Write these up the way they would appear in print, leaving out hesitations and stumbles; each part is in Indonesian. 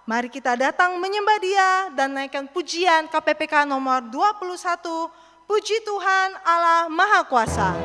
Mari kita datang menyembah Dia dan naikkan pujian KPPK nomor 21, Puji Tuhan Allah Maha Kuasa.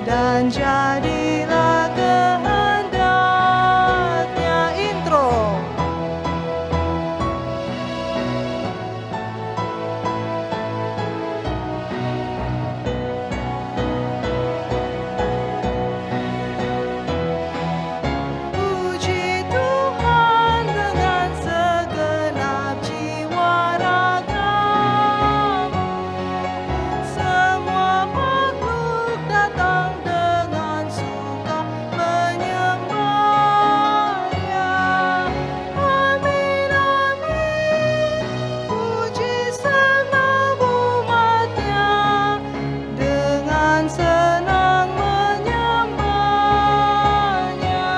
Dan jadilah kehendaknya. Intro. Puji Tuhan dengan segenap jiwa ragamu, semua makhluk datang dengan suka menyembah Dia. Amin, amin. Puji senang umatnya dengan senang menyembahnya.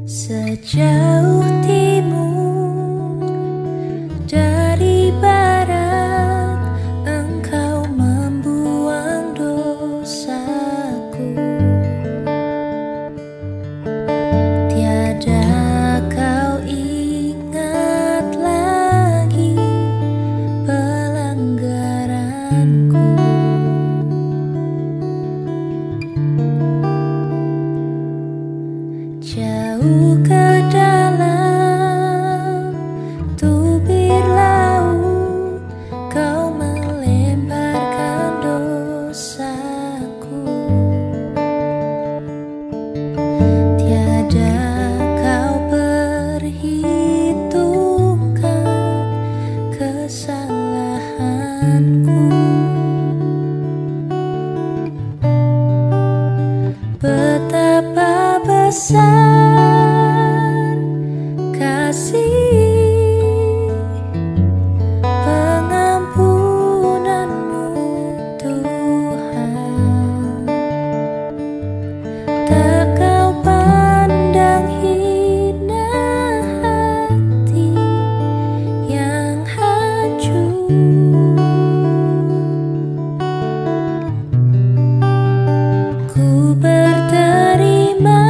Sejauh timur dari barat, Engkau membuang dosaku. Tiada kau ingat lagi pelanggaranku. Jauh ke dalam tubir laut, Kau melemparkan dosaku. Tiada kau perhitungkan kesalahanku. Betapa besar kasih pengampunanmu, Tuhan. Tak kau pandang hina hati yang hancur. Ku berterima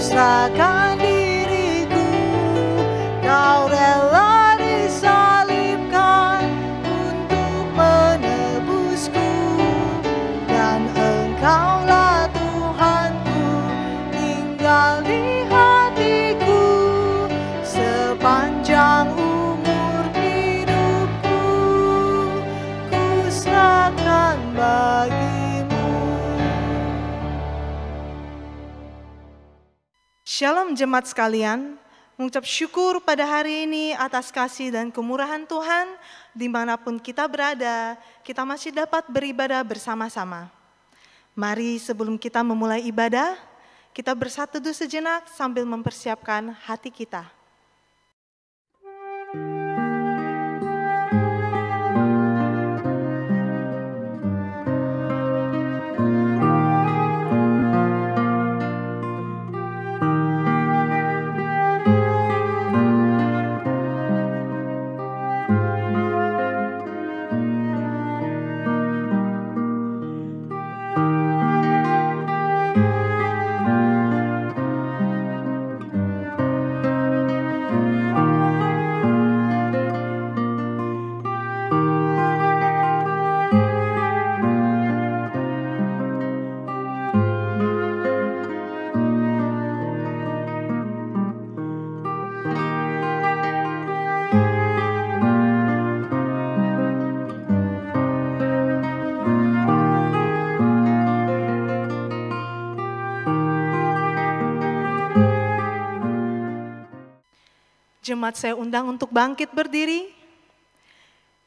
serahkan diriku, kau rela disalibkan untuk menebusku, dan engkaulah Tuhanku, tinggal di hatiku sepanjang umur hidupku, ku serahkan bagimu. Shalom jemaat sekalian, mengucap syukur pada hari ini atas kasih dan kemurahan Tuhan. Dimanapun kita berada, kita masih dapat beribadah bersama-sama. Mari sebelum kita memulai ibadah, kita bersatu dulu sejenak sambil mempersiapkan hati kita. Jemaat saya undang untuk bangkit berdiri.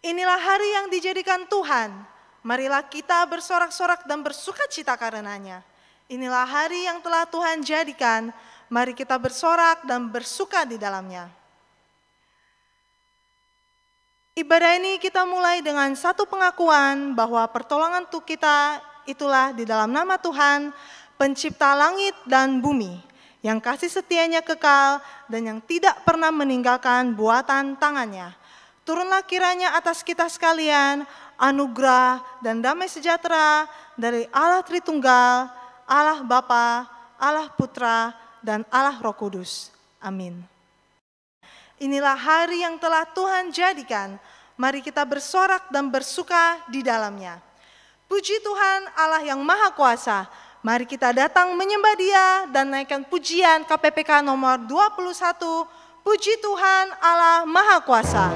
Inilah hari yang dijadikan Tuhan. Marilah kita bersorak-sorak dan bersukacita karenanya. Inilah hari yang telah Tuhan jadikan. Mari kita bersorak dan bersuka di dalamnya. Ibadah ini kita mulai dengan satu pengakuan bahwa pertolongan untuk kita itulah di dalam nama Tuhan, pencipta langit dan bumi, yang kasih setianya kekal dan yang tidak pernah meninggalkan buatan tangannya. Turunlah kiranya atas kita sekalian anugerah dan damai sejahtera dari Allah Tritunggal, Allah Bapa, Allah Putra, dan Allah Roh Kudus. Amin. Inilah hari yang telah Tuhan jadikan. Mari kita bersorak dan bersuka di dalamnya. Puji Tuhan Allah yang Maha Kuasa. Mari kita datang menyembah Dia dan naikkan pujian KPPK nomor 21. Puji Tuhan Allah Maha Kuasa.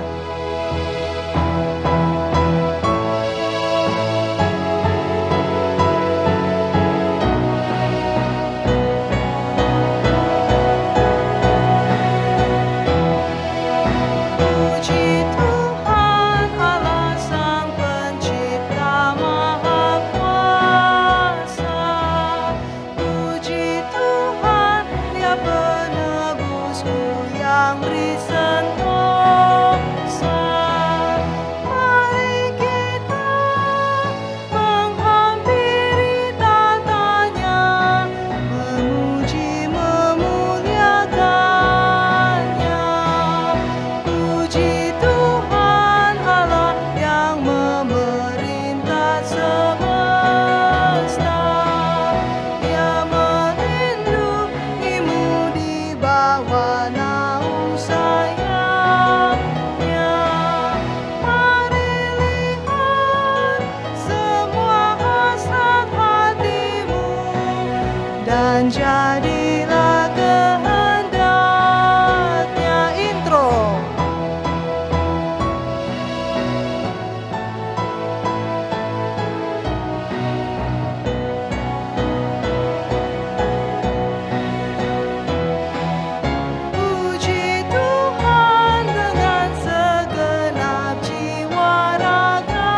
Dan jadilah kehendaknya. Intro. Puji Tuhan dengan segenap jiwa ragamu,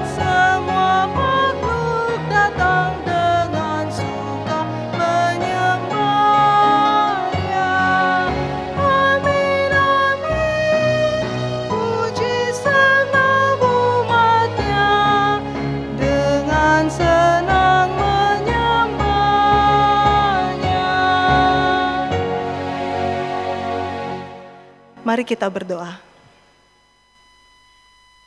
semua makhluk datang dengan suka menyembah Dia. Amin, amin. Puji senang umat-Nya dengan senang menyembah-Nya. Mari kita berdoa.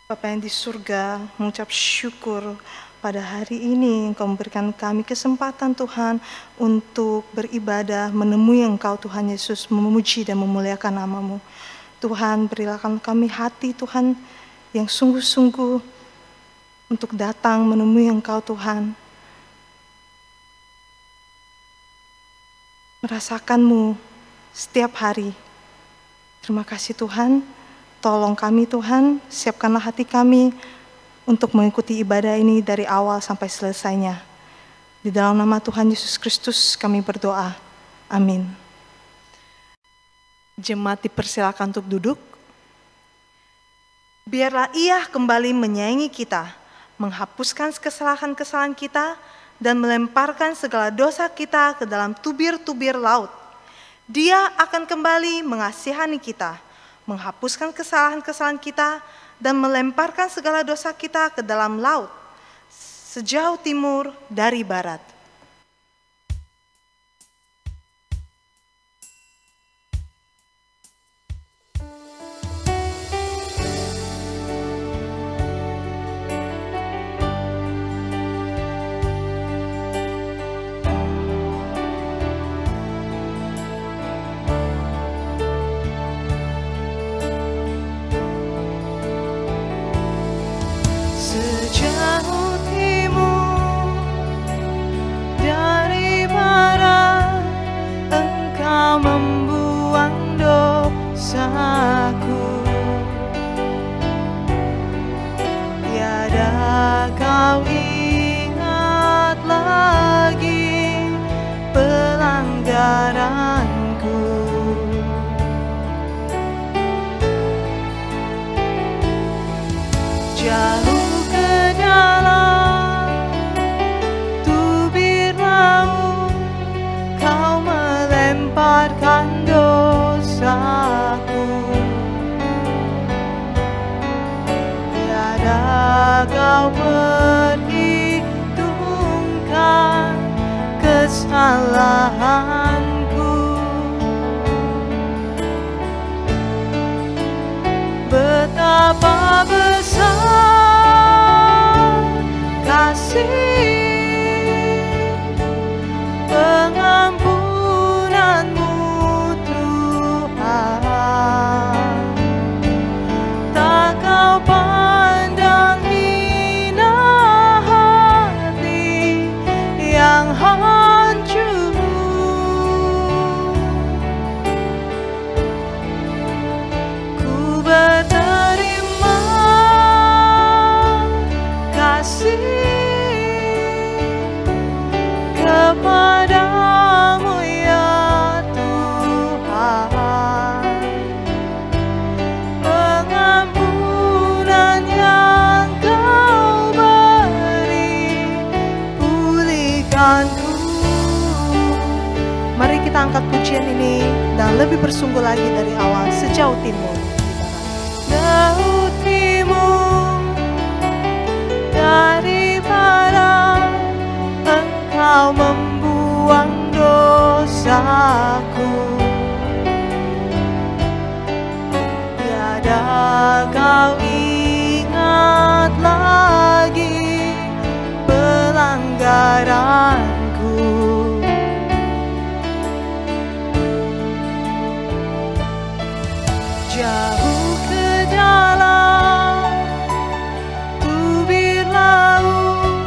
Bapa yang di surga, mengucap syukur pada hari ini Engkau memberikan kami kesempatan Tuhan untuk beribadah, menemui Engkau Tuhan Yesus, memuji dan memuliakan nama-Mu. Tuhan, berilah kami hati Tuhan yang sungguh-sungguh untuk datang menemui Engkau Tuhan. Merasakan-Mu setiap hari. Terima kasih Tuhan, tolong kami Tuhan, siapkanlah hati kami untuk mengikuti ibadah ini dari awal sampai selesainya. Di dalam nama Tuhan Yesus Kristus kami berdoa. Amin. Jemaat dipersilakan untuk duduk. Biarlah Ia kembali menyayangi kita, menghapuskan kesalahan-kesalahan kita, dan melemparkan segala dosa kita ke dalam tubir-tubir laut. Dia akan kembali mengasihani kita, menghapuskan kesalahan-kesalahan kita, dan melemparkan segala dosa kita ke dalam laut, sejauh timur dari barat. Sejauh timur dari barat, Engkau membuang dosaku. Tiada kau ingat lagi pelanggaranku. Jauh dalam tubir laut, Kau melemparkan dosaku. Tiada Kau perhitungkan kesalahanku. Betapa besar kasih pengampunan-Mu Tuhan. Tak Kau pandang hina hati yang hancur. Ku berterima kasih kepadamu ya Tuhan. Pengampunan yang Kau beri, pulihkanku. Mari kita angkat pujian ini dan lebih bersungguh lagi dari awal, sejauh timur. Jauh timur dari barat, Engkau membuang dosaku. Tiada Kau ingat lagi pelanggaranku. Jauh ke dalam tubir laut,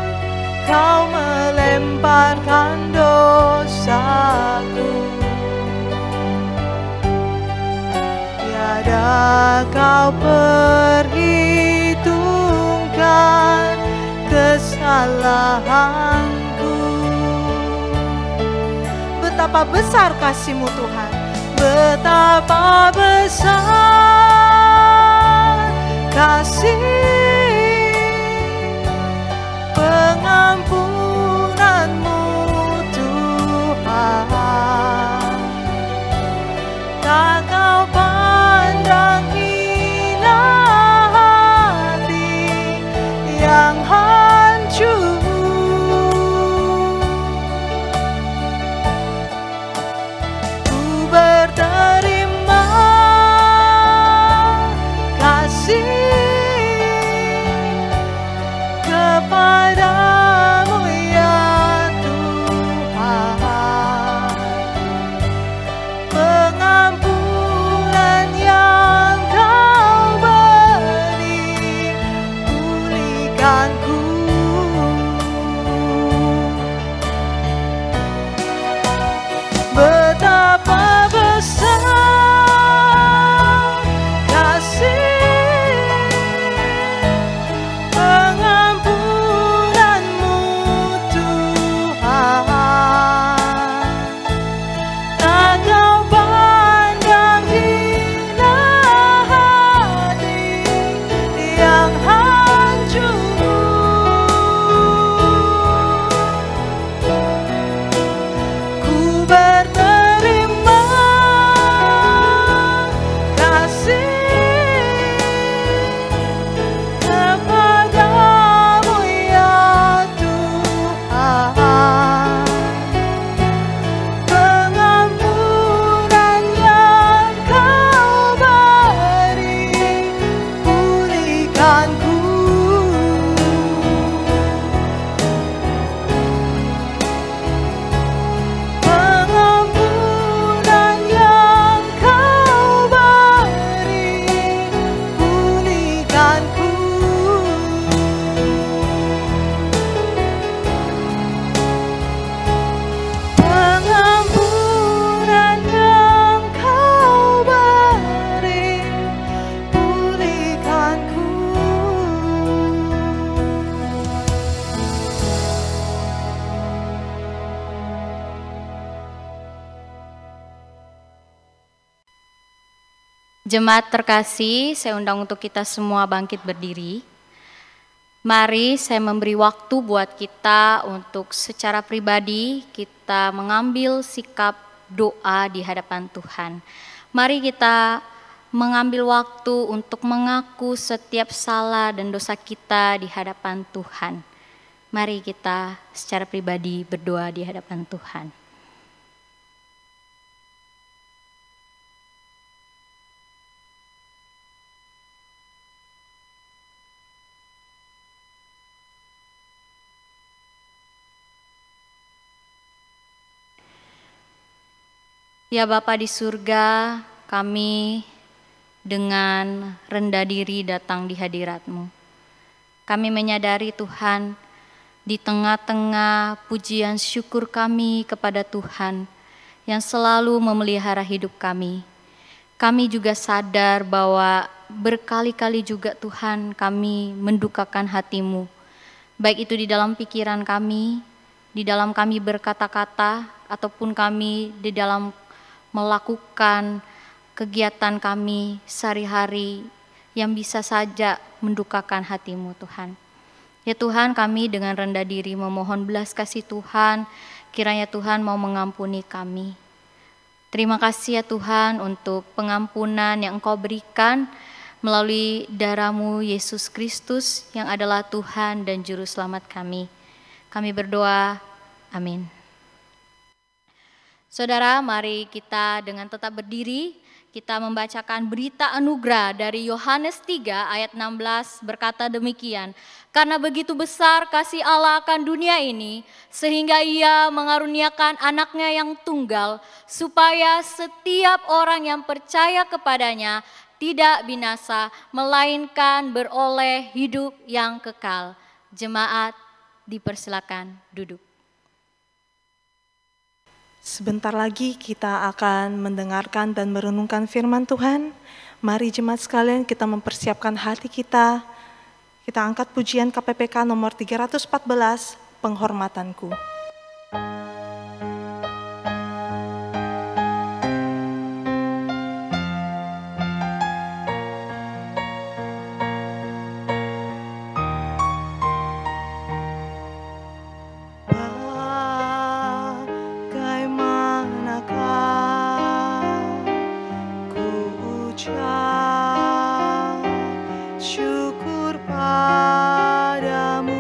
Kau melemparkan dosaku. Tiada Kau perhitungkan kesalahanku. Betapa besar kasih-Mu Tuhan, betapa besar kasih pengampunan-Mu Tuhan. Tak Kau pandang hina hati yang hancur. Ku berterima kasih kepada Jemaat terkasih, saya undang untuk kita semua bangkit berdiri. Mari saya memberi waktu buat kita untuk secara pribadi kita mengambil sikap doa di hadapan Tuhan. Mari kita mengambil waktu untuk mengaku setiap salah dan dosa kita di hadapan Tuhan. Mari kita secara pribadi berdoa di hadapan Tuhan. Ya Bapa di surga, kami dengan rendah diri datang di hadirat-Mu. Kami menyadari Tuhan, di tengah-tengah pujian syukur kami kepada Tuhan yang selalu memelihara hidup kami. Kami juga sadar bahwa berkali-kali juga Tuhan kami mendukakan hati-Mu. Baik itu di dalam pikiran kami, di dalam kami berkata-kata, ataupun kami di dalam melakukan kegiatan kami sehari-hari yang bisa saja mendukakan hati-Mu Tuhan. Ya Tuhan, kami dengan rendah diri memohon belas kasih Tuhan, kiranya Tuhan mau mengampuni kami. Terima kasih ya Tuhan untuk pengampunan yang Engkau berikan melalui darah-Mu Yesus Kristus yang adalah Tuhan dan Juru Selamat kami. Kami berdoa, amin. Saudara, mari kita dengan tetap berdiri, kita membacakan berita anugerah dari Yohanes 3 ayat 16 berkata demikian. Karena begitu besar kasih Allah akan dunia ini, sehingga Ia mengaruniakan anaknya yang tunggal, supaya setiap orang yang percaya kepadanya tidak binasa, melainkan beroleh hidup yang kekal. Jemaat dipersilakan duduk. Sebentar lagi kita akan mendengarkan dan merenungkan firman Tuhan. Mari jemaat sekalian kita mempersiapkan hati kita. Kita angkat pujian KPPK nomor 314, Penghormatanku. Syukur padamu,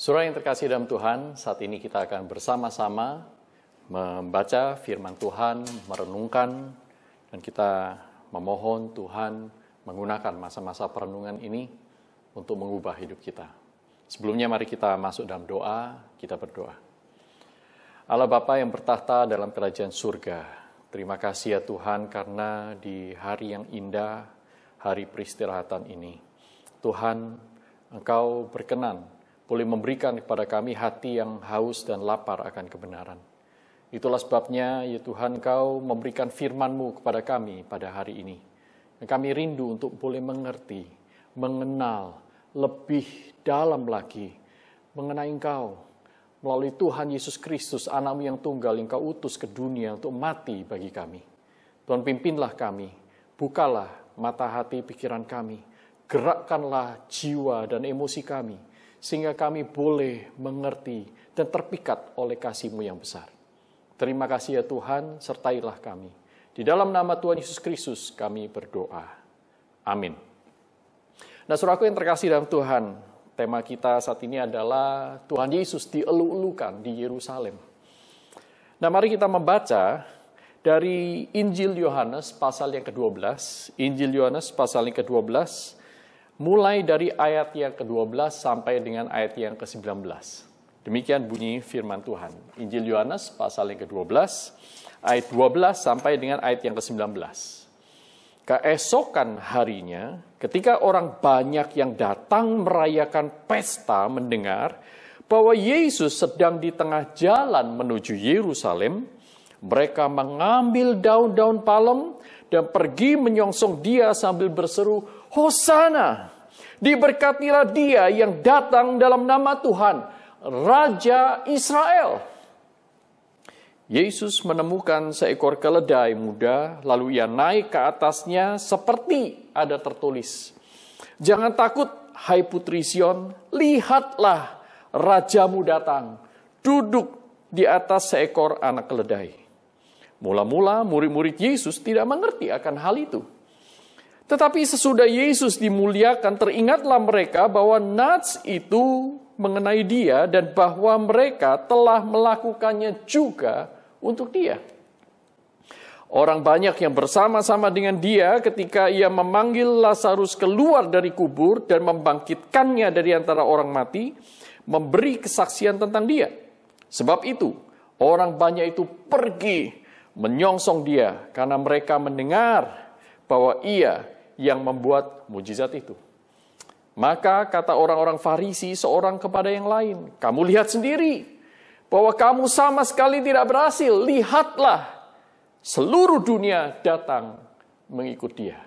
Saudara yang terkasih dalam Tuhan, saat ini kita akan bersama-sama membaca firman Tuhan, merenungkan, dan kita memohon Tuhan menggunakan masa-masa perenungan ini untuk mengubah hidup kita. Sebelumnya mari kita masuk dalam doa, kita berdoa. Allah Bapa yang bertahta dalam kerajaan surga, terima kasih ya Tuhan karena di hari yang indah, hari peristirahatan ini, Tuhan, Engkau berkenan boleh memberikan kepada kami hati yang haus dan lapar akan kebenaran. Itulah sebabnya ya Tuhan, Engkau memberikan firman-Mu kepada kami pada hari ini. Dan kami rindu untuk boleh mengerti, mengenal lebih dalam lagi mengenai Engkau. Melalui Tuhan Yesus Kristus, Anak-Mu yang tunggal yang Kau utus ke dunia untuk mati bagi kami. Tuhan pimpinlah kami, bukalah mata hati pikiran kami, gerakkanlah jiwa dan emosi kami, sehingga kami boleh mengerti dan terpikat oleh kasih-Mu yang besar. Terima kasih ya Tuhan, sertailah kami. Di dalam nama Tuhan Yesus Kristus kami berdoa. Amin. Nah, saudaraku yang terkasih dalam Tuhan, tema kita saat ini adalah Tuhan Yesus dielu-elukan di Yerusalem. Nah, mari kita membaca dari Injil Yohanes pasal yang ke-12. Injil Yohanes pasal yang ke-12, mulai dari ayat yang ke-12 sampai dengan ayat yang ke-19. Demikian bunyi firman Tuhan. Injil Yohanes pasal yang ke-12, ayat 12 sampai dengan ayat yang ke-19. Keesokan harinya, ketika orang banyak yang datang merayakan pesta mendengar bahwa Yesus sedang di tengah jalan menuju Yerusalem, mereka mengambil daun-daun palem dan pergi menyongsong Dia sambil berseru, "Hosana! Diberkatilah Dia yang datang dalam nama Tuhan, Raja Israel." Yesus menemukan seekor keledai muda, lalu Ia naik ke atasnya seperti ada tertulis, "Jangan takut, hai putri Sion, lihatlah Rajamu datang, duduk di atas seekor anak keledai." Mula-mula murid-murid Yesus tidak mengerti akan hal itu. Tetapi sesudah Yesus dimuliakan, teringatlah mereka bahwa nats itu mengenai Dia dan bahwa mereka telah melakukannya juga untuk Dia. Orang banyak yang bersama-sama dengan Dia ketika Ia memanggil Lazarus keluar dari kubur dan membangkitkannya dari antara orang mati, memberi kesaksian tentang Dia. Sebab itu, orang banyak itu pergi menyongsong Dia karena mereka mendengar bahwa Ia yang membuat mujizat itu. Maka kata orang-orang Farisi seorang kepada yang lain, "Kamu lihat sendiri bahwa kamu sama sekali tidak berhasil. Lihatlah, seluruh dunia datang mengikut Dia."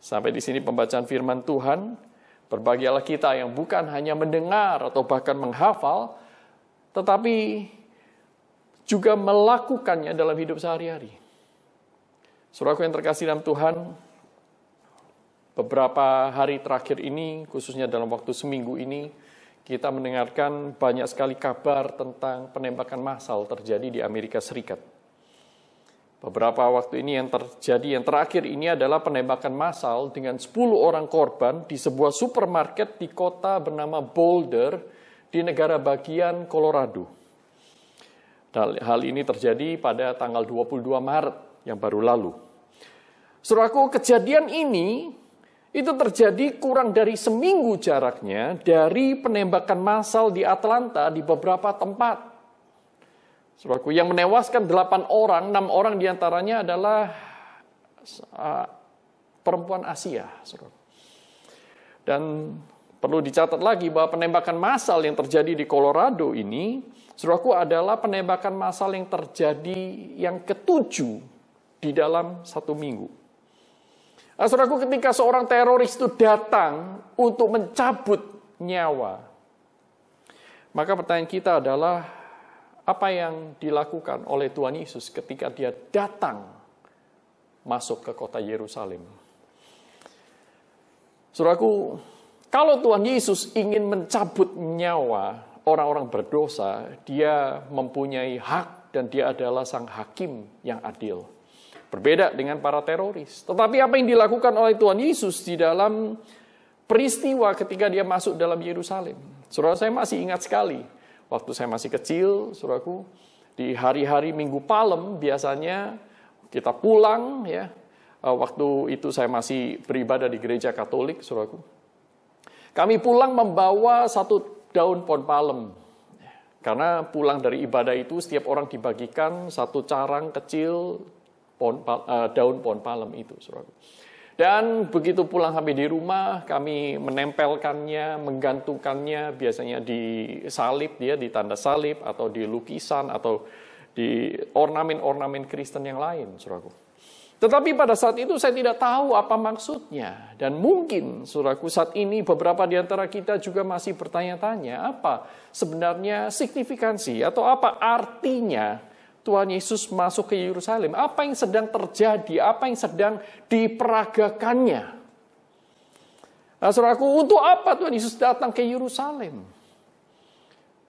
Sampai di sini pembacaan firman Tuhan. Berbahagialah kita yang bukan hanya mendengar atau bahkan menghafal, tetapi juga melakukannya dalam hidup sehari-hari. Saudaraku yang terkasih dalam Tuhan, beberapa hari terakhir ini, khususnya dalam waktu seminggu ini, kita mendengarkan banyak sekali kabar tentang penembakan massal terjadi di Amerika Serikat. Beberapa waktu ini yang terjadi, yang terakhir ini adalah penembakan massal dengan 10 orang korban di sebuah supermarket di kota bernama Boulder di negara bagian Colorado. Hal ini terjadi pada tanggal 22 Maret yang baru lalu. Saudaraku, kejadian ini itu terjadi kurang dari seminggu jaraknya dari penembakan massal di Atlanta di beberapa tempat. Saudaraku, yang menewaskan 8 orang, 6 orang diantaranya adalah perempuan Asia. Saudaraku. Dan perlu dicatat lagi bahwa penembakan massal yang terjadi di Colorado ini, saudaraku, adalah penembakan massal yang terjadi yang ke-7 di dalam 1 minggu. Nah, saudaraku, ketika seorang teroris itu datang untuk mencabut nyawa, maka pertanyaan kita adalah, apa yang dilakukan oleh Tuhan Yesus ketika Dia datang masuk ke kota Yerusalem? Saudaraku, kalau Tuhan Yesus ingin mencabut nyawa orang-orang berdosa, Dia mempunyai hak dan Dia adalah sang hakim yang adil. Berbeda dengan para teroris. Tetapi apa yang dilakukan oleh Tuhan Yesus di dalam peristiwa ketika Dia masuk dalam Yerusalem? Saudara, saya masih ingat sekali, waktu saya masih kecil, saudaraku, di hari-hari Minggu Palem biasanya kita pulang, ya. Waktu itu saya masih beribadah di gereja Katolik, saudaraku. Kami pulang membawa 1 daun pohon palem. Karena pulang dari ibadah itu setiap orang dibagikan 1 carang kecil daun pohon palem itu, saudaraku. Dan begitu pulang sampai di rumah, kami menempelkannya, menggantungkannya, biasanya di salib, di tanda salib, atau di lukisan, atau di ornamen-ornamen Kristen yang lain, saudaraku. Tetapi pada saat itu saya tidak tahu apa maksudnya. Dan mungkin, saudaraku, saat ini beberapa di antara kita juga masih bertanya-tanya, apa sebenarnya signifikansi, atau apa artinya Tuhan Yesus masuk ke Yerusalem? Apa yang sedang terjadi? Apa yang sedang diperagakannya? Nah, saudaraku, untuk apa Tuhan Yesus datang ke Yerusalem?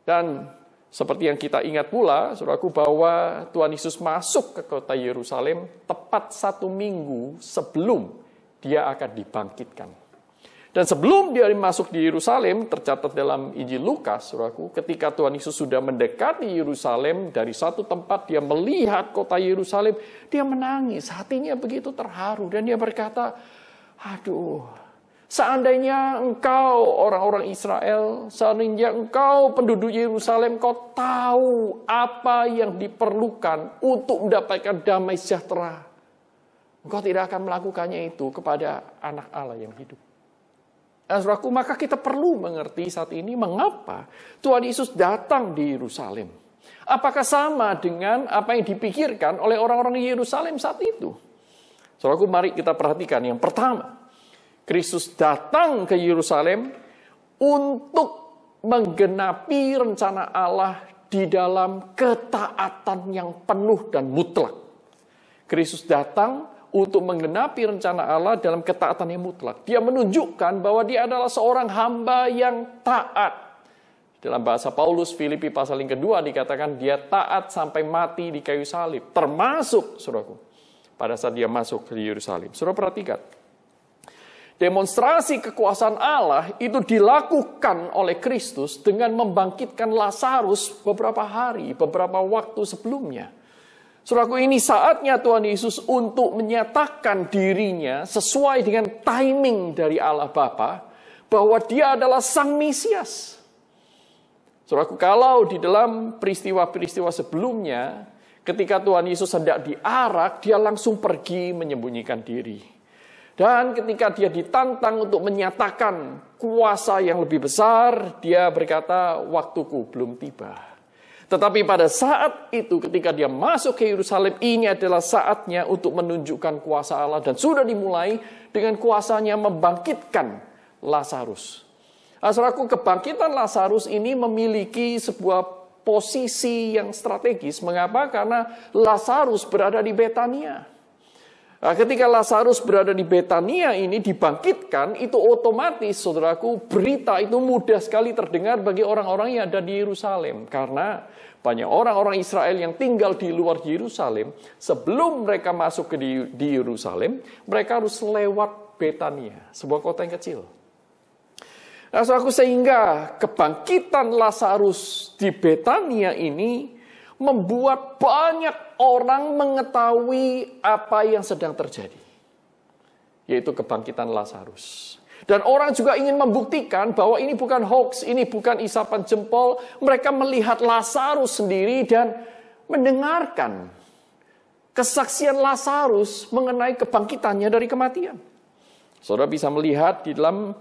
Dan seperti yang kita ingat pula, saudaraku, bahwa Tuhan Yesus masuk ke kota Yerusalem tepat 1 minggu sebelum dia akan dibangkitkan. Dan sebelum dia masuk di Yerusalem, tercatat dalam Injil Lukas, saudaraku, ketika Tuhan Yesus sudah mendekati Yerusalem, dari satu tempat dia melihat kota Yerusalem, dia menangis, hatinya begitu terharu, dan dia berkata, aduh, seandainya engkau orang-orang Israel, seandainya engkau penduduk Yerusalem, kau tahu apa yang diperlukan untuk mendapatkan damai sejahtera, engkau tidak akan melakukannya itu kepada anak Allah yang hidup. Nah, saudaraku, maka kita perlu mengerti saat ini mengapa Tuhan Yesus datang di Yerusalem. Apakah sama dengan apa yang dipikirkan oleh orang-orang di Yerusalem saat itu? Saudaraku, mari kita perhatikan. Yang pertama, Kristus datang ke Yerusalem untuk menggenapi rencana Allah di dalam ketaatan yang penuh dan mutlak. Kristus datang untuk menggenapi rencana Allah dalam ketaatan yang mutlak. Dia menunjukkan bahwa dia adalah seorang hamba yang taat. Dalam bahasa Paulus, Filipi pasal yang kedua dikatakan dia taat sampai mati di kayu salib. Termasuk, saudaraku, pada saat dia masuk ke Yerusalem. Saudara perhatikan. Demonstrasi kekuasaan Allah itu dilakukan oleh Kristus dengan membangkitkan Lazarus beberapa hari, beberapa waktu sebelumnya. Saudaraku, ini saatnya Tuhan Yesus untuk menyatakan dirinya sesuai dengan timing dari Allah Bapa bahwa dia adalah Sang Mesias. Saudaraku, kalau di dalam peristiwa-peristiwa sebelumnya, ketika Tuhan Yesus hendak diarak, dia langsung pergi menyembunyikan diri. Dan ketika dia ditantang untuk menyatakan kuasa yang lebih besar, dia berkata, waktuku belum tiba. Tetapi pada saat itu ketika dia masuk ke Yerusalem, ini adalah saatnya untuk menunjukkan kuasa Allah. Dan sudah dimulai dengan kuasanya membangkitkan Lazarus. Saudaraku, kebangkitan Lazarus ini memiliki sebuah posisi yang strategis. Mengapa? Karena Lazarus berada di Betania. Ketika Lazarus berada di Betania ini dibangkitkan, itu otomatis, saudaraku, berita itu mudah sekali terdengar bagi orang-orang yang ada di Yerusalem. Karena banyak orang-orang Israel yang tinggal di luar Yerusalem, sebelum mereka masuk di Yerusalem, mereka harus lewat Betania, sebuah kota yang kecil. Nah, saudaraku, sehingga kebangkitan Lazarus di Betania ini membuat banyak orang mengetahui apa yang sedang terjadi, yaitu kebangkitan Lazarus. Dan orang juga ingin membuktikan bahwa ini bukan hoax, ini bukan isapan jempol. Mereka melihat Lazarus sendiri dan mendengarkan kesaksian Lazarus mengenai kebangkitannya dari kematian. Saudara bisa melihat di dalam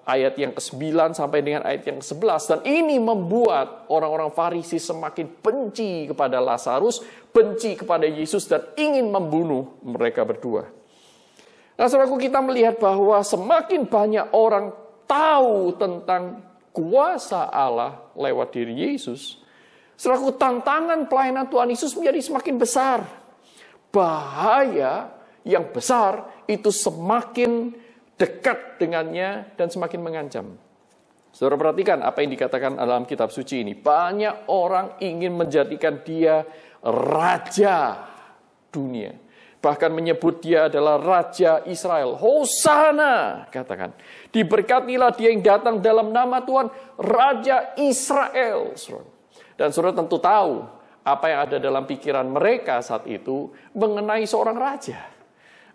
ayat yang ke-9 sampai dengan ayat yang ke-11. Dan ini membuat orang-orang Farisi semakin benci kepada Lazarus, benci kepada Yesus, dan ingin membunuh mereka berdua. Nah, saudaraku, kita melihat bahwa semakin banyak orang tahu tentang kuasa Allah lewat diri Yesus, saudaraku, tantangan pelayanan Tuhan Yesus menjadi semakin besar. Bahaya yang besar itu semakin dekat dengannya dan semakin mengancam. Saudara perhatikan apa yang dikatakan dalam kitab suci ini. Banyak orang ingin menjadikan dia raja dunia. Bahkan menyebut dia adalah Raja Israel. Hosana, katakan. Diberkatilah dia yang datang dalam nama Tuhan, Raja Israel. Dan saudara tentu tahu apa yang ada dalam pikiran mereka saat itu mengenai seorang raja.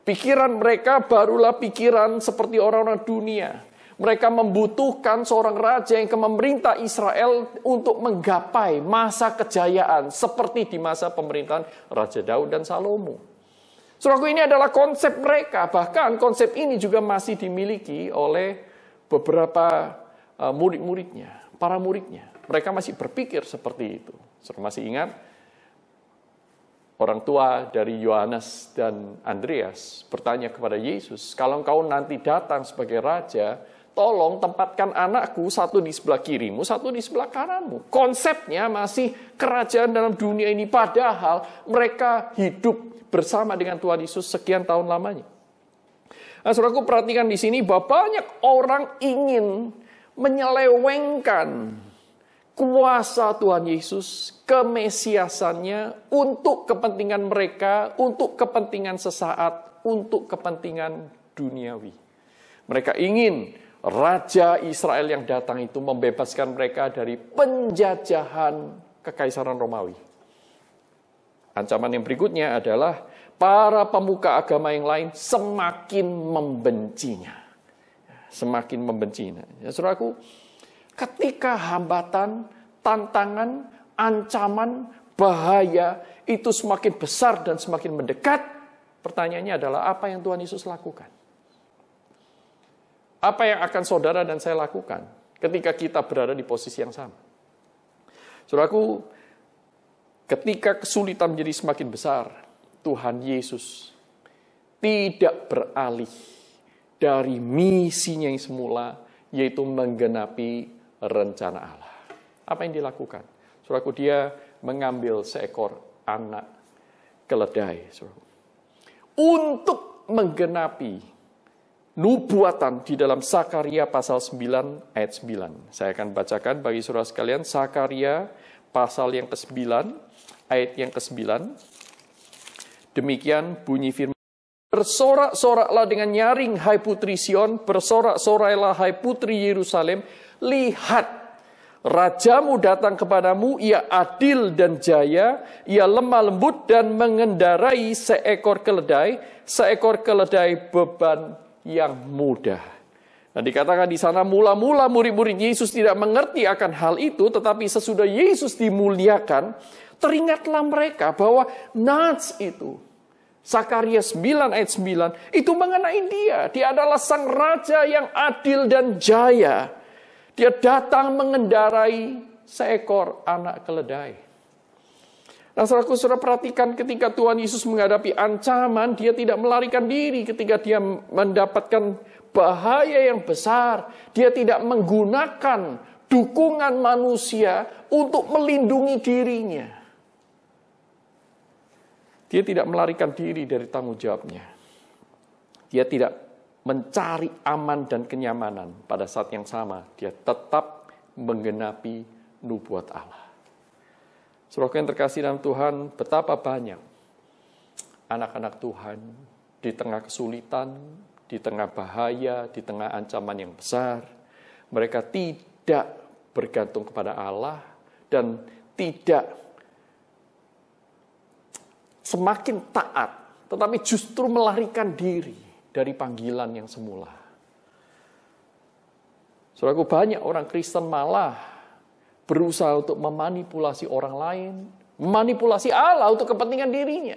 Pikiran mereka barulah pikiran seperti orang-orang dunia. Mereka membutuhkan seorang raja yang akan memerintah Israel untuk menggapai masa kejayaan seperti di masa pemerintahan Raja Daud dan Salomo. Saudaraku, ini adalah konsep mereka. Bahkan konsep ini juga masih dimiliki oleh beberapa murid-muridnya, para muridnya. Mereka masih berpikir seperti itu. Saudara masih ingat orang tua dari Yohanes dan Andreas bertanya kepada Yesus, kalau engkau nanti datang sebagai raja, tolong tempatkan anakku satu di sebelah kirimu, satu di sebelah kananmu. Konsepnya masih kerajaan dalam dunia ini, padahal mereka hidup bersama dengan Tuhan Yesus sekian tahun lamanya. Nah, saudaraku, perhatikan di sini bahwa banyak orang ingin menyelewengkan kuasa Tuhan Yesus, kemesiasannya untuk kepentingan mereka, untuk kepentingan sesaat, untuk kepentingan duniawi. Mereka ingin Raja Israel yang datang itu membebaskan mereka dari penjajahan Kekaisaran Romawi. Ancaman yang berikutnya adalah para pemuka agama yang lain semakin membencinya. Semakin membencinya. Ya, saudaraku, ketika hambatan, tantangan, ancaman, bahaya itu semakin besar dan semakin mendekat, pertanyaannya adalah apa yang Tuhan Yesus lakukan? Apa yang akan saudara dan saya lakukan ketika kita berada di posisi yang sama? Saudaraku, ketika kesulitan menjadi semakin besar, Tuhan Yesus tidak beralih dari misinya yang semula, yaitu menggenapi rencana Allah. Apa yang dilakukan? Saudaraku, dia mengambil seekor anak keledai. Saudaraku, untuk menggenapi nubuatan di dalam Sakaria pasal 9 ayat 9. Saya akan bacakan bagi saudara sekalian, Sakaria pasal yang ke-9, ayat yang ke-9. Demikian bunyi firman. Bersorak-soraklah dengan nyaring, hai putri Sion, bersorak-sorailah, hai putri Yerusalem. Lihat, rajamu datang kepadamu, ia adil dan jaya, ia lemah lembut dan mengendarai seekor keledai beban yang mudah. Nah, dikatakan di sana mula-mula murid-murid Yesus tidak mengerti akan hal itu, tetapi sesudah Yesus dimuliakan, teringatlah mereka bahwa nats itu, Sakaria 9 ayat 9, itu mengenai dia. Dia adalah sang raja yang adil dan jaya. Dia datang mengendarai seekor anak keledai. Nah, saudara perhatikan ketika Tuhan Yesus menghadapi ancaman, dia tidak melarikan diri ketika dia mendapatkan bahaya yang besar. Dia tidak menggunakan dukungan manusia untuk melindungi dirinya. Dia tidak melarikan diri dari tanggung jawabnya. Dia tidak mencari aman dan kenyamanan. Pada saat yang sama, dia tetap menggenapi nubuat Allah. Saudara yang terkasih dalam Tuhan, betapa banyak anak-anak Tuhan di tengah kesulitan, di tengah bahaya, di tengah ancaman yang besar. Mereka tidak bergantung kepada Allah dan tidak semakin taat, tetapi justru melarikan diri dari panggilan yang semula. Saudaraku, banyak orang Kristen malah berusaha untuk memanipulasi orang lain, memanipulasi Allah untuk kepentingan dirinya.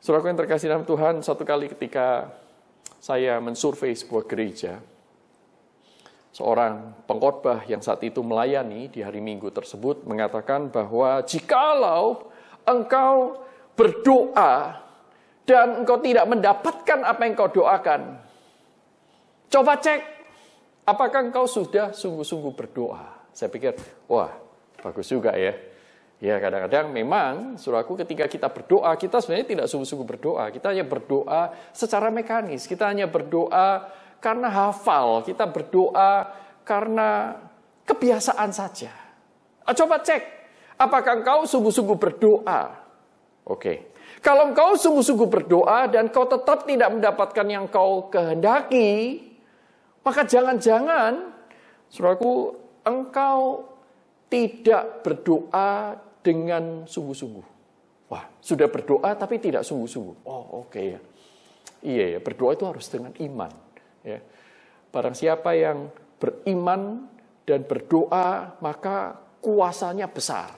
Saudaraku yang terkasih dalam Tuhan, satu kali ketika saya mensurvei sebuah gereja, seorang pengkhotbah yang saat itu melayani di hari Minggu tersebut mengatakan bahwa jikalau engkau berdoa dan engkau tidak mendapatkan apa yang engkau doakan, coba cek apakah engkau sudah sungguh-sungguh berdoa. Saya pikir, wah, bagus juga ya. Ya, kadang-kadang memang, saudaraku, ketika kita berdoa, kita sebenarnya tidak sungguh-sungguh berdoa. Kita hanya berdoa secara mekanis. Kita hanya berdoa karena hafal. Kita berdoa karena kebiasaan saja. Coba cek, apakah engkau sungguh-sungguh berdoa? Oke. Kalau engkau sungguh-sungguh berdoa dan kau tetap tidak mendapatkan yang kau kehendaki, maka jangan-jangan, saudaraku, engkau tidak berdoa dengan sungguh-sungguh. Wah, sudah berdoa tapi tidak sungguh-sungguh. Oh, oke ya. Iya ya, berdoa itu harus dengan iman. Ya. Barang siapa yang beriman dan berdoa, maka kuasanya besar.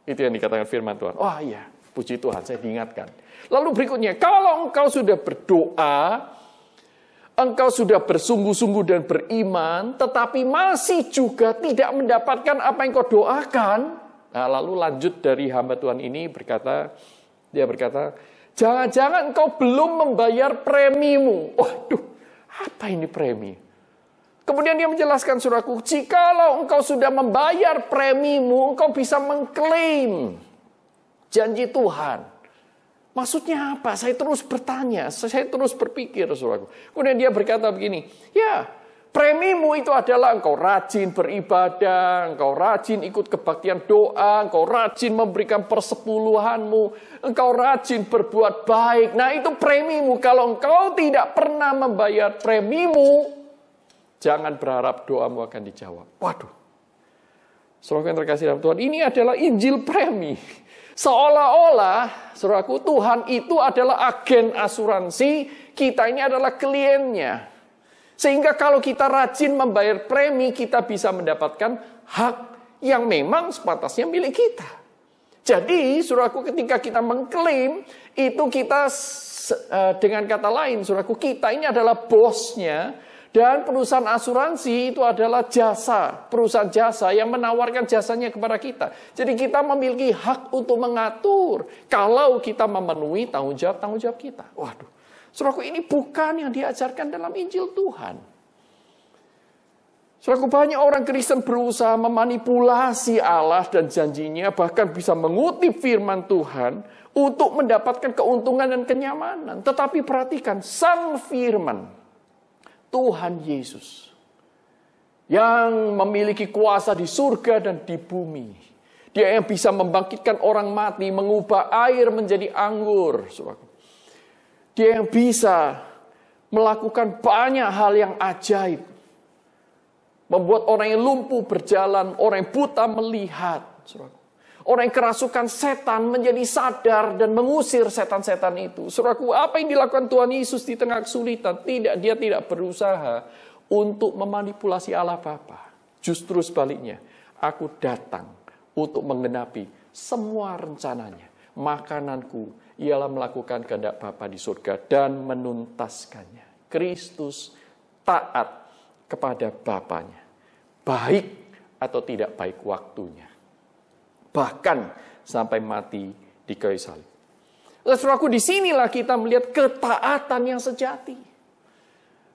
Itu yang dikatakan firman Tuhan. Wah iya, puji Tuhan, saya diingatkan. Lalu berikutnya, kalau engkau sudah berdoa, engkau sudah bersungguh-sungguh dan beriman, tetapi masih juga tidak mendapatkan apa yang kau doakan. Nah, lalu lanjut dari hamba Tuhan ini dia berkata, jangan-jangan engkau belum membayar premimu. Waduh, apa ini premi? Kemudian dia menjelaskan, saudaraku, jikalau engkau sudah membayar premimu, engkau bisa mengklaim janji Tuhan. Maksudnya apa? Saya terus bertanya, saya terus berpikir, saudaraku. Kemudian dia berkata begini, ya, premimu itu adalah engkau rajin beribadah, engkau rajin ikut kebaktian doa, engkau rajin memberikan persepuluhanmu, engkau rajin berbuat baik. Nah, itu premimu. Kalau engkau tidak pernah membayar premimu, jangan berharap doamu akan dijawab. Waduh. Saudara yang terkasih dalam Tuhan, ini adalah Injil premi. Seolah-olah, saudaraku, Tuhan itu adalah agen asuransi, kita ini adalah kliennya. Sehingga kalau kita rajin membayar premi, kita bisa mendapatkan hak yang memang sepatasnya milik kita. Jadi, saudaraku, ketika kita mengklaim, itu kita, dengan kata lain, saudaraku, kita ini adalah bosnya. Dan perusahaan asuransi itu adalah perusahaan jasa yang menawarkan jasanya kepada kita. Jadi kita memiliki hak untuk mengatur kalau kita memenuhi tanggung jawab kita. Waduh, saudaraku, ini bukan yang diajarkan dalam Injil Tuhan. Saudaraku, banyak orang Kristen berusaha memanipulasi Allah dan janjinya, bahkan bisa mengutip firman Tuhan untuk mendapatkan keuntungan dan kenyamanan. Tetapi perhatikan, sang firman, Tuhan Yesus yang memiliki kuasa di surga dan di bumi. Dia yang bisa membangkitkan orang mati, mengubah air menjadi anggur. Dia yang bisa melakukan banyak hal yang ajaib. Membuat orang yang lumpuh berjalan, orang yang buta melihat. Orang yang kerasukan setan menjadi sadar dan mengusir setan-setan itu. Saudaraku, apa yang dilakukan Tuhan Yesus di tengah kesulitan? Tidak, dia tidak berusaha untuk memanipulasi Allah Bapa. Justru sebaliknya, aku datang untuk menggenapi semua rencananya. Makananku ialah melakukan kehendak Bapa di surga dan menuntaskannya. Kristus taat kepada Bapanya. Baik atau tidak baik waktunya. Bahkan sampai mati di kayu salib. Saudaraku, disinilah kita melihat ketaatan yang sejati.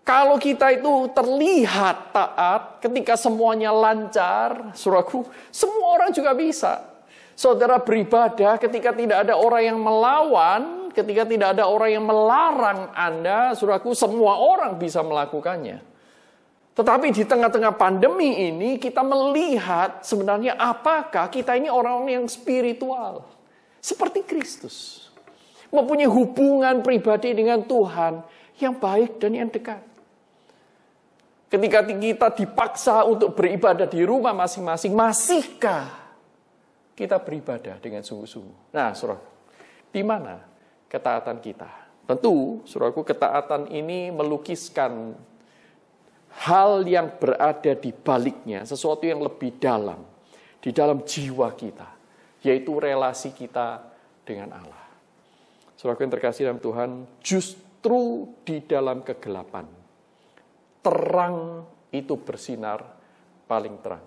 Kalau kita itu terlihat taat ketika semuanya lancar, saudaraku, semua orang juga bisa. Saudara beribadah ketika tidak ada orang yang melawan, ketika tidak ada orang yang melarang Anda, saudaraku, semua orang bisa melakukannya. Tetapi di tengah-tengah pandemi ini kita melihat sebenarnya apakah kita ini orang yang spiritual. Seperti Kristus. Mempunyai hubungan pribadi dengan Tuhan yang baik dan yang dekat. Ketika kita dipaksa untuk beribadah di rumah masing-masing, masihkah kita beribadah dengan sungguh-sungguh? Nah, saudara, di mana ketaatan kita? Tentu, saudaraku, ketaatan ini melukiskan hal yang berada di baliknya, sesuatu yang lebih dalam, di dalam jiwa kita, yaitu relasi kita dengan Allah. Saudara yang terkasih dalam Tuhan, justru di dalam kegelapan, terang itu bersinar paling terang.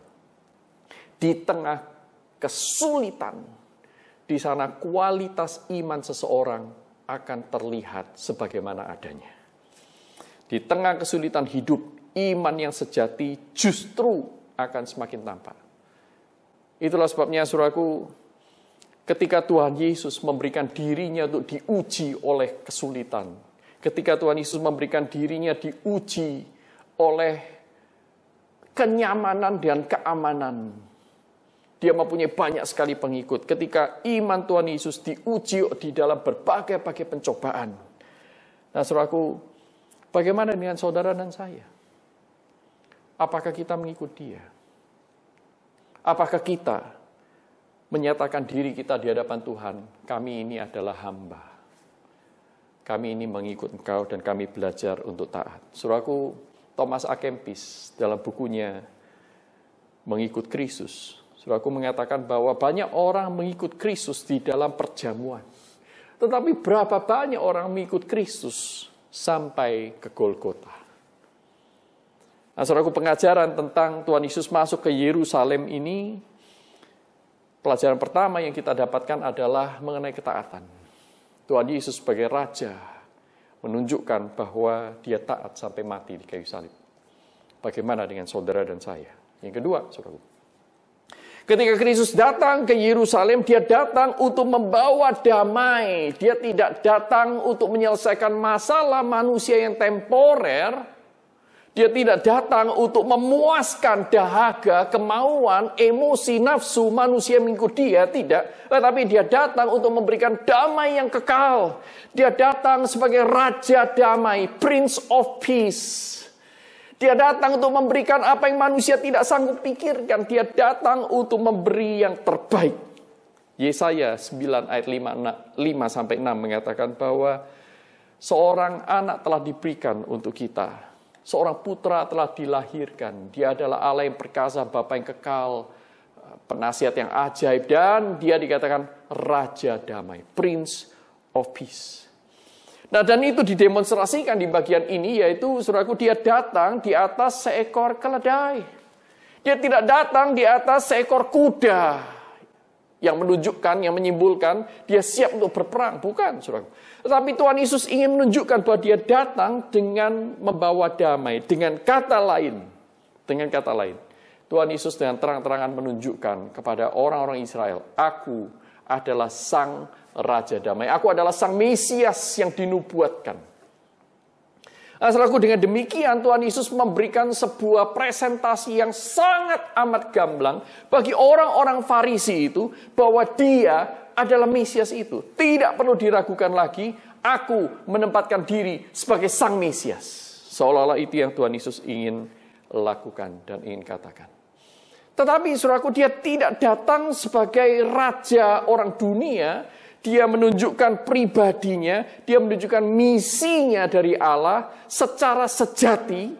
Di tengah kesulitan, di sana kualitas iman seseorang akan terlihat sebagaimana adanya. Di tengah kesulitan hidup, iman yang sejati justru akan semakin tampak. Itulah sebabnya, saudaraku, ketika Tuhan Yesus memberikan dirinya untuk diuji oleh kesulitan, ketika Tuhan Yesus memberikan dirinya diuji oleh kenyamanan dan keamanan, Dia mempunyai banyak sekali pengikut. Ketika iman Tuhan Yesus diuji di dalam berbagai-bagai pencobaan. Nah, saudaraku, bagaimana dengan saudara dan saya? Apakah kita mengikut dia? Apakah kita menyatakan diri kita di hadapan Tuhan? Kami ini adalah hamba. Kami ini mengikut Engkau dan kami belajar untuk taat. Saudaraku, Thomas A. Kempis dalam bukunya Mengikut Kristus, saudaraku mengatakan bahwa banyak orang mengikut Kristus di dalam perjamuan. Tetapi berapa banyak orang mengikut Kristus sampai ke Golgota. Nah, saudaraku, pengajaran tentang Tuhan Yesus masuk ke Yerusalem ini, pelajaran pertama yang kita dapatkan adalah mengenai ketaatan. Tuhan Yesus sebagai Raja menunjukkan bahwa dia taat sampai mati di kayu salib. Bagaimana dengan saudara dan saya? Yang kedua, saudaraku, ketika Kristus datang ke Yerusalem, dia datang untuk membawa damai. Dia tidak datang untuk menyelesaikan masalah manusia yang temporer. Dia tidak datang untuk memuaskan dahaga, kemauan, emosi, nafsu manusia yang mengikut dia, tidak. Tetapi dia datang untuk memberikan damai yang kekal. Dia datang sebagai Raja Damai, Prince of Peace. Dia datang untuk memberikan apa yang manusia tidak sanggup pikirkan. Dia datang untuk memberi yang terbaik. Yesaya 9 ayat 5-6 mengatakan bahwa seorang anak telah diberikan untuk kita. Seorang putra telah dilahirkan. Dia adalah Allah yang perkasa, Bapa yang kekal, penasihat yang ajaib. Dan dia dikatakan Raja Damai, Prince of Peace. Nah, dan itu didemonstrasikan di bagian ini, yaitu saudaraku, dia datang di atas seekor keledai. Dia tidak datang di atas seekor kuda yang menunjukkan, yang menyimpulkan dia siap untuk berperang. Bukan, saudaraku. Tetapi Tuhan Yesus ingin menunjukkan bahwa dia datang dengan membawa damai. Dengan kata lain, Tuhan Yesus dengan terang-terangan menunjukkan kepada orang-orang Israel, aku adalah Sang Raja Damai. Aku adalah Sang Mesias yang dinubuatkan. Nah, saudaraku, dengan demikian Tuhan Yesus memberikan sebuah presentasi yang sangat amat gamblang bagi orang-orang Farisi itu, bahwa dia adalah Mesias itu. Tidak perlu diragukan lagi, aku menempatkan diri sebagai Sang Mesias. Seolah-olah itu yang Tuhan Yesus ingin lakukan dan ingin katakan. Tetapi saudaraku, dia tidak datang sebagai raja orang dunia. Dia menunjukkan pribadinya, dia menunjukkan misinya dari Allah secara sejati,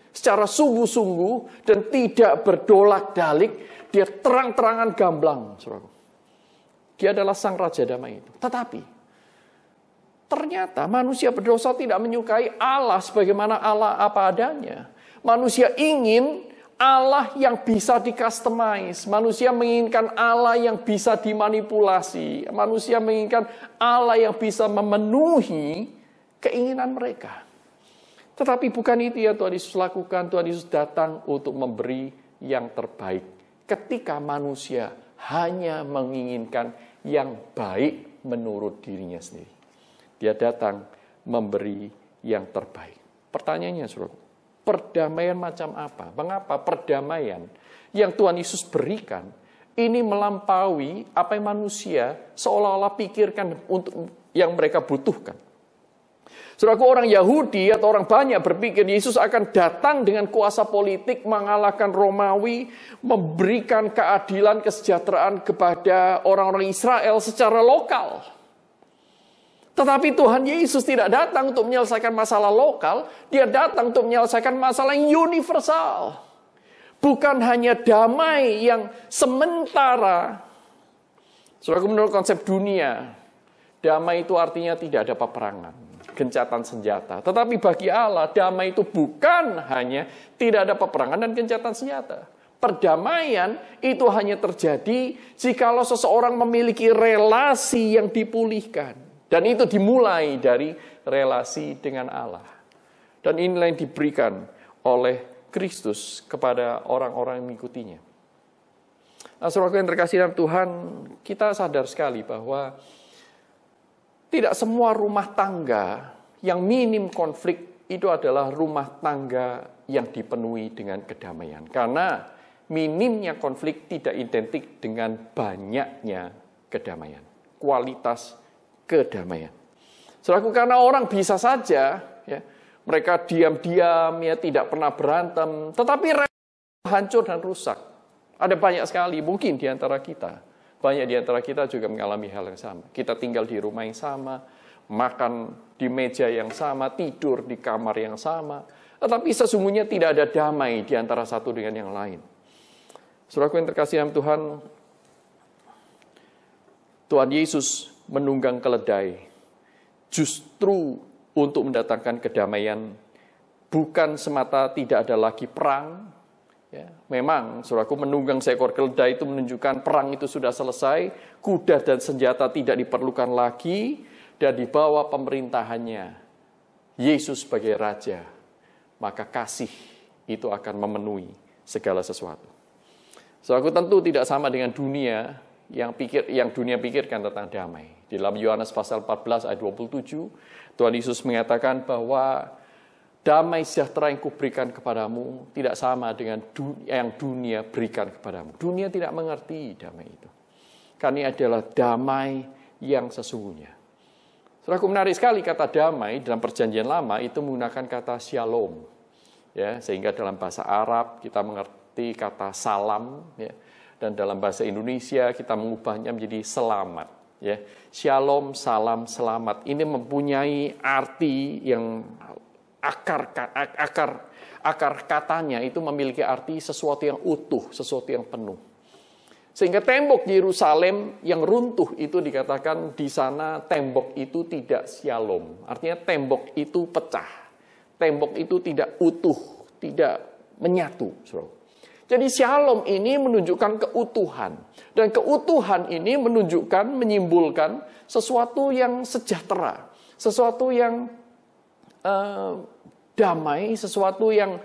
secara sungguh-sungguh, dan tidak berdolak-dalik. Dia terang-terangan gamblang, saudaraku. Dia adalah Sang Raja Damai itu. Tetapi ternyata manusia berdosa tidak menyukai Allah sebagaimana Allah apa adanya. Manusia ingin Allah yang bisa di-customize. Manusia menginginkan Allah yang bisa dimanipulasi. Manusia menginginkan Allah yang bisa memenuhi keinginan mereka. Tetapi bukan itu yang Tuhan Yesus lakukan. Tuhan Yesus datang untuk memberi yang terbaik. Ketika manusia hanya menginginkan yang baik menurut dirinya sendiri. Dia datang memberi yang terbaik. Pertanyaannya, saudara, perdamaian macam apa? Mengapa perdamaian yang Tuhan Yesus berikan ini melampaui apa yang manusia seolah-olah pikirkan untuk yang mereka butuhkan? Saudaraku, orang Yahudi atau orang banyak berpikir Yesus akan datang dengan kuasa politik, mengalahkan Romawi, memberikan keadilan, kesejahteraan kepada orang-orang Israel secara lokal. Tetapi Tuhan Yesus tidak datang untuk menyelesaikan masalah lokal, dia datang untuk menyelesaikan masalah yang universal. Bukan hanya damai yang sementara. Saudara, menurut konsep dunia, damai itu artinya tidak ada peperangan, gencatan senjata. Tetapi bagi Allah, damai itu bukan hanya tidak ada peperangan dan gencatan senjata. Perdamaian itu hanya terjadi jikalau seseorang memiliki relasi yang dipulihkan. Dan itu dimulai dari relasi dengan Allah. Dan inilah yang diberikan oleh Kristus kepada orang-orang yang mengikutinya. Nah, saudara yang terkasih dalam Tuhan, kita sadar sekali bahwa tidak semua rumah tangga yang minim konflik itu adalah rumah tangga yang dipenuhi dengan kedamaian. Karena minimnya konflik tidak identik dengan banyaknya kedamaian. Kualitas kedamaian. Saudaraku, karena orang bisa saja, ya, mereka diam-diam, ya, tidak pernah berantem, tetapi hancur dan rusak. Ada banyak sekali, mungkin di antara kita. Banyak di antara kita juga mengalami hal yang sama. Kita tinggal di rumah yang sama, makan di meja yang sama, tidur di kamar yang sama. Tetapi sesungguhnya tidak ada damai di antara satu dengan yang lain. Saudaraku yang terkasih dalam Tuhan, Tuhan Yesus menunggang keledai justru untuk mendatangkan kedamaian. Bukan semata tidak ada lagi perang. Ya, memang, saudaraku, menunggang seekor keledai itu menunjukkan perang itu sudah selesai, kuda dan senjata tidak diperlukan lagi, dan di bawah pemerintahannya Yesus sebagai Raja, maka kasih itu akan memenuhi segala sesuatu. Saudaraku, tentu tidak sama dengan dunia yang dunia pikirkan tentang damai. Di dalam Yohanes pasal 14 ayat 27, Tuhan Yesus mengatakan bahwa damai sejahtera yang kuberikan kepadamu tidak sama dengan yang dunia berikan kepadamu. Dunia tidak mengerti damai itu. Karena adalah damai yang sesungguhnya. Saudaraku, menarik sekali kata damai dalam perjanjian lama itu menggunakan kata shalom. Ya, sehingga dalam bahasa Arab kita mengerti kata salam. Ya, dan dalam bahasa Indonesia kita mengubahnya menjadi selamat. Ya, shalom, salam, selamat. Ini mempunyai arti yang akar katanya itu memiliki arti sesuatu yang utuh, sesuatu yang penuh. Sehingga tembok Yerusalem yang runtuh itu dikatakan di sana tembok itu tidak shalom. Artinya tembok itu pecah. Tembok itu tidak utuh, tidak menyatu. Jadi shalom ini menunjukkan keutuhan. Dan keutuhan ini menyimpulkan sesuatu yang sejahtera. Sesuatu yang damai, sesuatu yang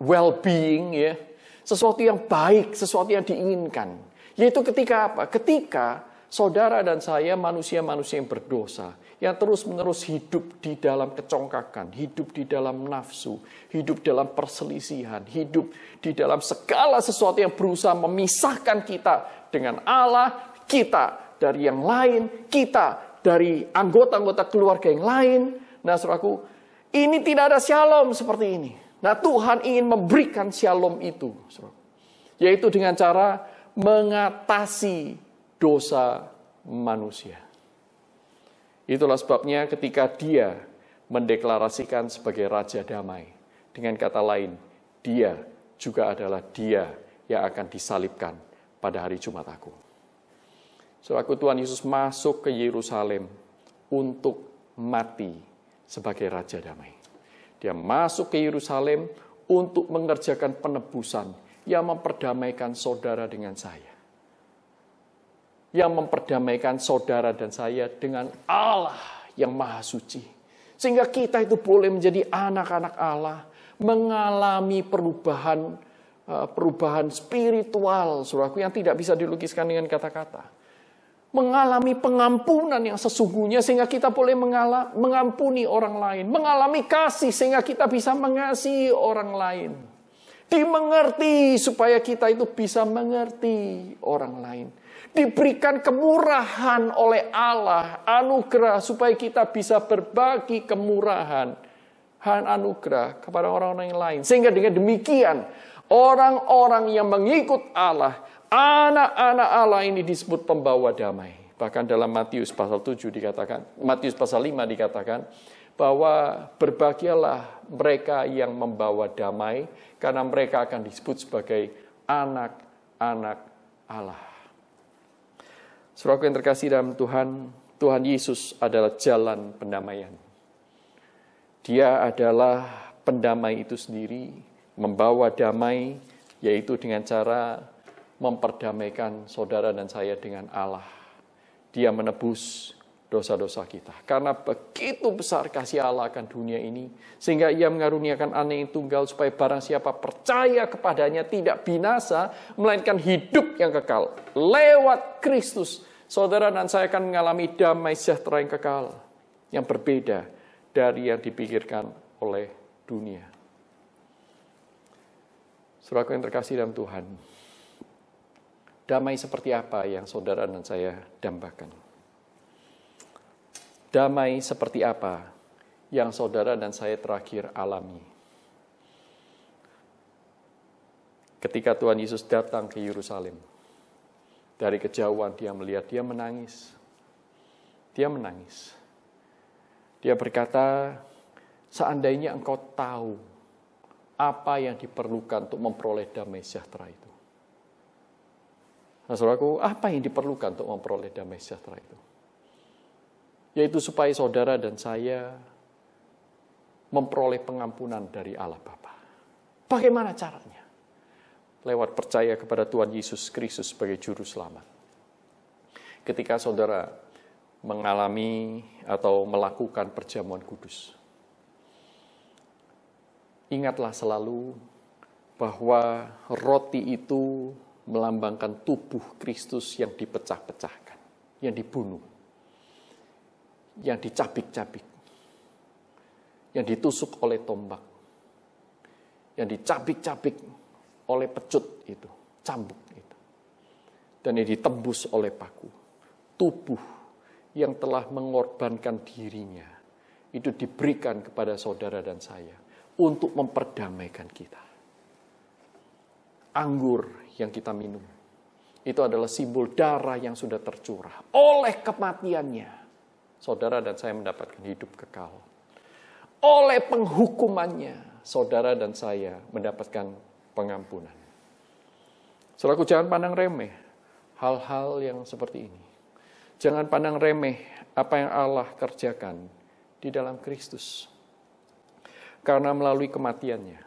well-being, ya, sesuatu yang baik, sesuatu yang diinginkan. Yaitu ketika apa? Ketika saudara dan saya manusia-manusia yang berdosa, yang terus-menerus hidup di dalam kecongkakan, hidup di dalam nafsu, hidup dalam perselisihan, hidup di dalam segala sesuatu yang berusaha memisahkan kita dengan Allah, kita dari yang lain, kita dari anggota-anggota keluarga yang lain. Nah, saudaraku, ini tidak ada shalom seperti ini. Nah, Tuhan ingin memberikan shalom itu, saudaraku, yaitu dengan cara mengatasi dosa manusia. Itulah sebabnya ketika Dia mendeklarasikan sebagai Raja Damai, dengan kata lain, Dia juga adalah Dia yang akan disalibkan pada hari Jumat Agung. Saudaraku, Tuhan Yesus masuk ke Yerusalem untuk mati sebagai Raja Damai. Dia masuk ke Yerusalem untuk mengerjakan penebusan yang memperdamaikan saudara dengan saya. Yang memperdamaikan saudara dan saya dengan Allah yang Maha Suci. Sehingga kita itu boleh menjadi anak-anak Allah, mengalami perubahan spiritual, saudaraku, yang tidak bisa dilukiskan dengan kata-kata. Mengalami pengampunan yang sesungguhnya sehingga kita boleh mengampuni orang lain. Mengalami kasih sehingga kita bisa mengasihi orang lain. Dimengerti supaya kita itu bisa mengerti orang lain. Diberikan kemurahan oleh Allah, anugerah supaya kita bisa berbagi kemurahan, anugerah kepada orang-orang yang lain. Sehingga dengan demikian orang-orang yang mengikut Allah, anak-anak Allah ini disebut pembawa damai. Bahkan dalam Matius pasal 7 dikatakan, Matius pasal 5 dikatakan bahwa berbahagialah mereka yang membawa damai karena mereka akan disebut sebagai anak-anak Allah. Saudaraku yang terkasih dalam Tuhan, Tuhan Yesus adalah jalan pendamaian. Dia adalah pendamai itu sendiri, membawa damai yaitu dengan cara memperdamaikan saudara dan saya dengan Allah. Dia menebus dosa-dosa kita. Karena begitu besar kasih Allah akan dunia ini, sehingga Ia mengaruniakan Anak yang tunggal supaya barang siapa percaya kepadanya tidak binasa, melainkan hidup yang kekal. Lewat Kristus, saudara dan saya akan mengalami damai sejahtera yang kekal, yang berbeda dari yang dipikirkan oleh dunia. Saudaraku yang terkasih dalam Tuhan, damai seperti apa yang saudara dan saya dambakan? Damai seperti apa yang saudara dan saya terakhir alami? Ketika Tuhan Yesus datang ke Yerusalem, dari kejauhan dia melihat, dia menangis. Dia menangis. Dia berkata, seandainya engkau tahu apa yang diperlukan untuk memperoleh damai sejahtera itu. Nah, saudaraku, apa yang diperlukan untuk memperoleh damai sejahtera itu? Yaitu supaya saudara dan saya memperoleh pengampunan dari Allah Bapa. Bagaimana caranya? Lewat percaya kepada Tuhan Yesus Kristus sebagai juru selamat. Ketika saudara mengalami atau melakukan perjamuan kudus, ingatlah selalu bahwa roti itu melambangkan tubuh Kristus yang dipecah-pecahkan, yang dibunuh, yang dicabik-cabik, yang ditusuk oleh tombak, yang dicabik-cabik oleh pecut itu, cambuk itu, dan yang ditembus oleh paku. Tubuh yang telah mengorbankan dirinya itu diberikan kepada saudara dan saya untuk memperdamaikan kita. Anggur yang kita minum itu adalah simbol darah yang sudah tercurah. Oleh kematiannya, saudara dan saya mendapatkan hidup kekal. Oleh penghukumannya, saudara dan saya mendapatkan pengampunan. Saudaraku, jangan pandang remeh hal-hal yang seperti ini. Jangan pandang remeh apa yang Allah kerjakan di dalam Kristus. Karena melalui kematiannya,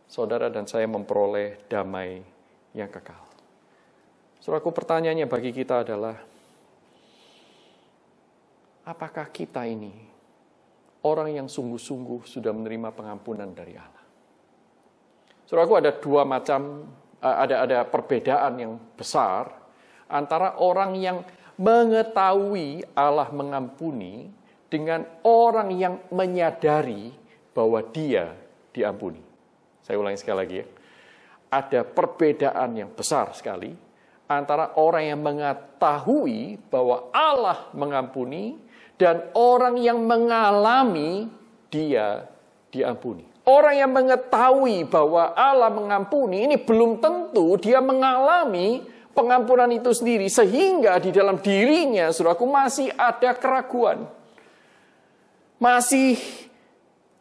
saudara dan saya memperoleh damai yang kekal. Saudaraku, pertanyaannya bagi kita adalah, apakah kita ini orang yang sungguh-sungguh sudah menerima pengampunan dari Allah? Saudaraku, ada perbedaan yang besar antara orang yang mengetahui Allah mengampuni dengan orang yang menyadari bahwa dia diampuni. Saya ulangi sekali lagi ya. Ada perbedaan yang besar sekali antara orang yang mengetahui bahwa Allah mengampuni dan orang yang mengalami dia diampuni. Orang yang mengetahui bahwa Allah mengampuni, ini belum tentu dia mengalami pengampunan itu sendiri. Sehingga di dalam dirinya, saudaraku, masih ada keraguan. Masih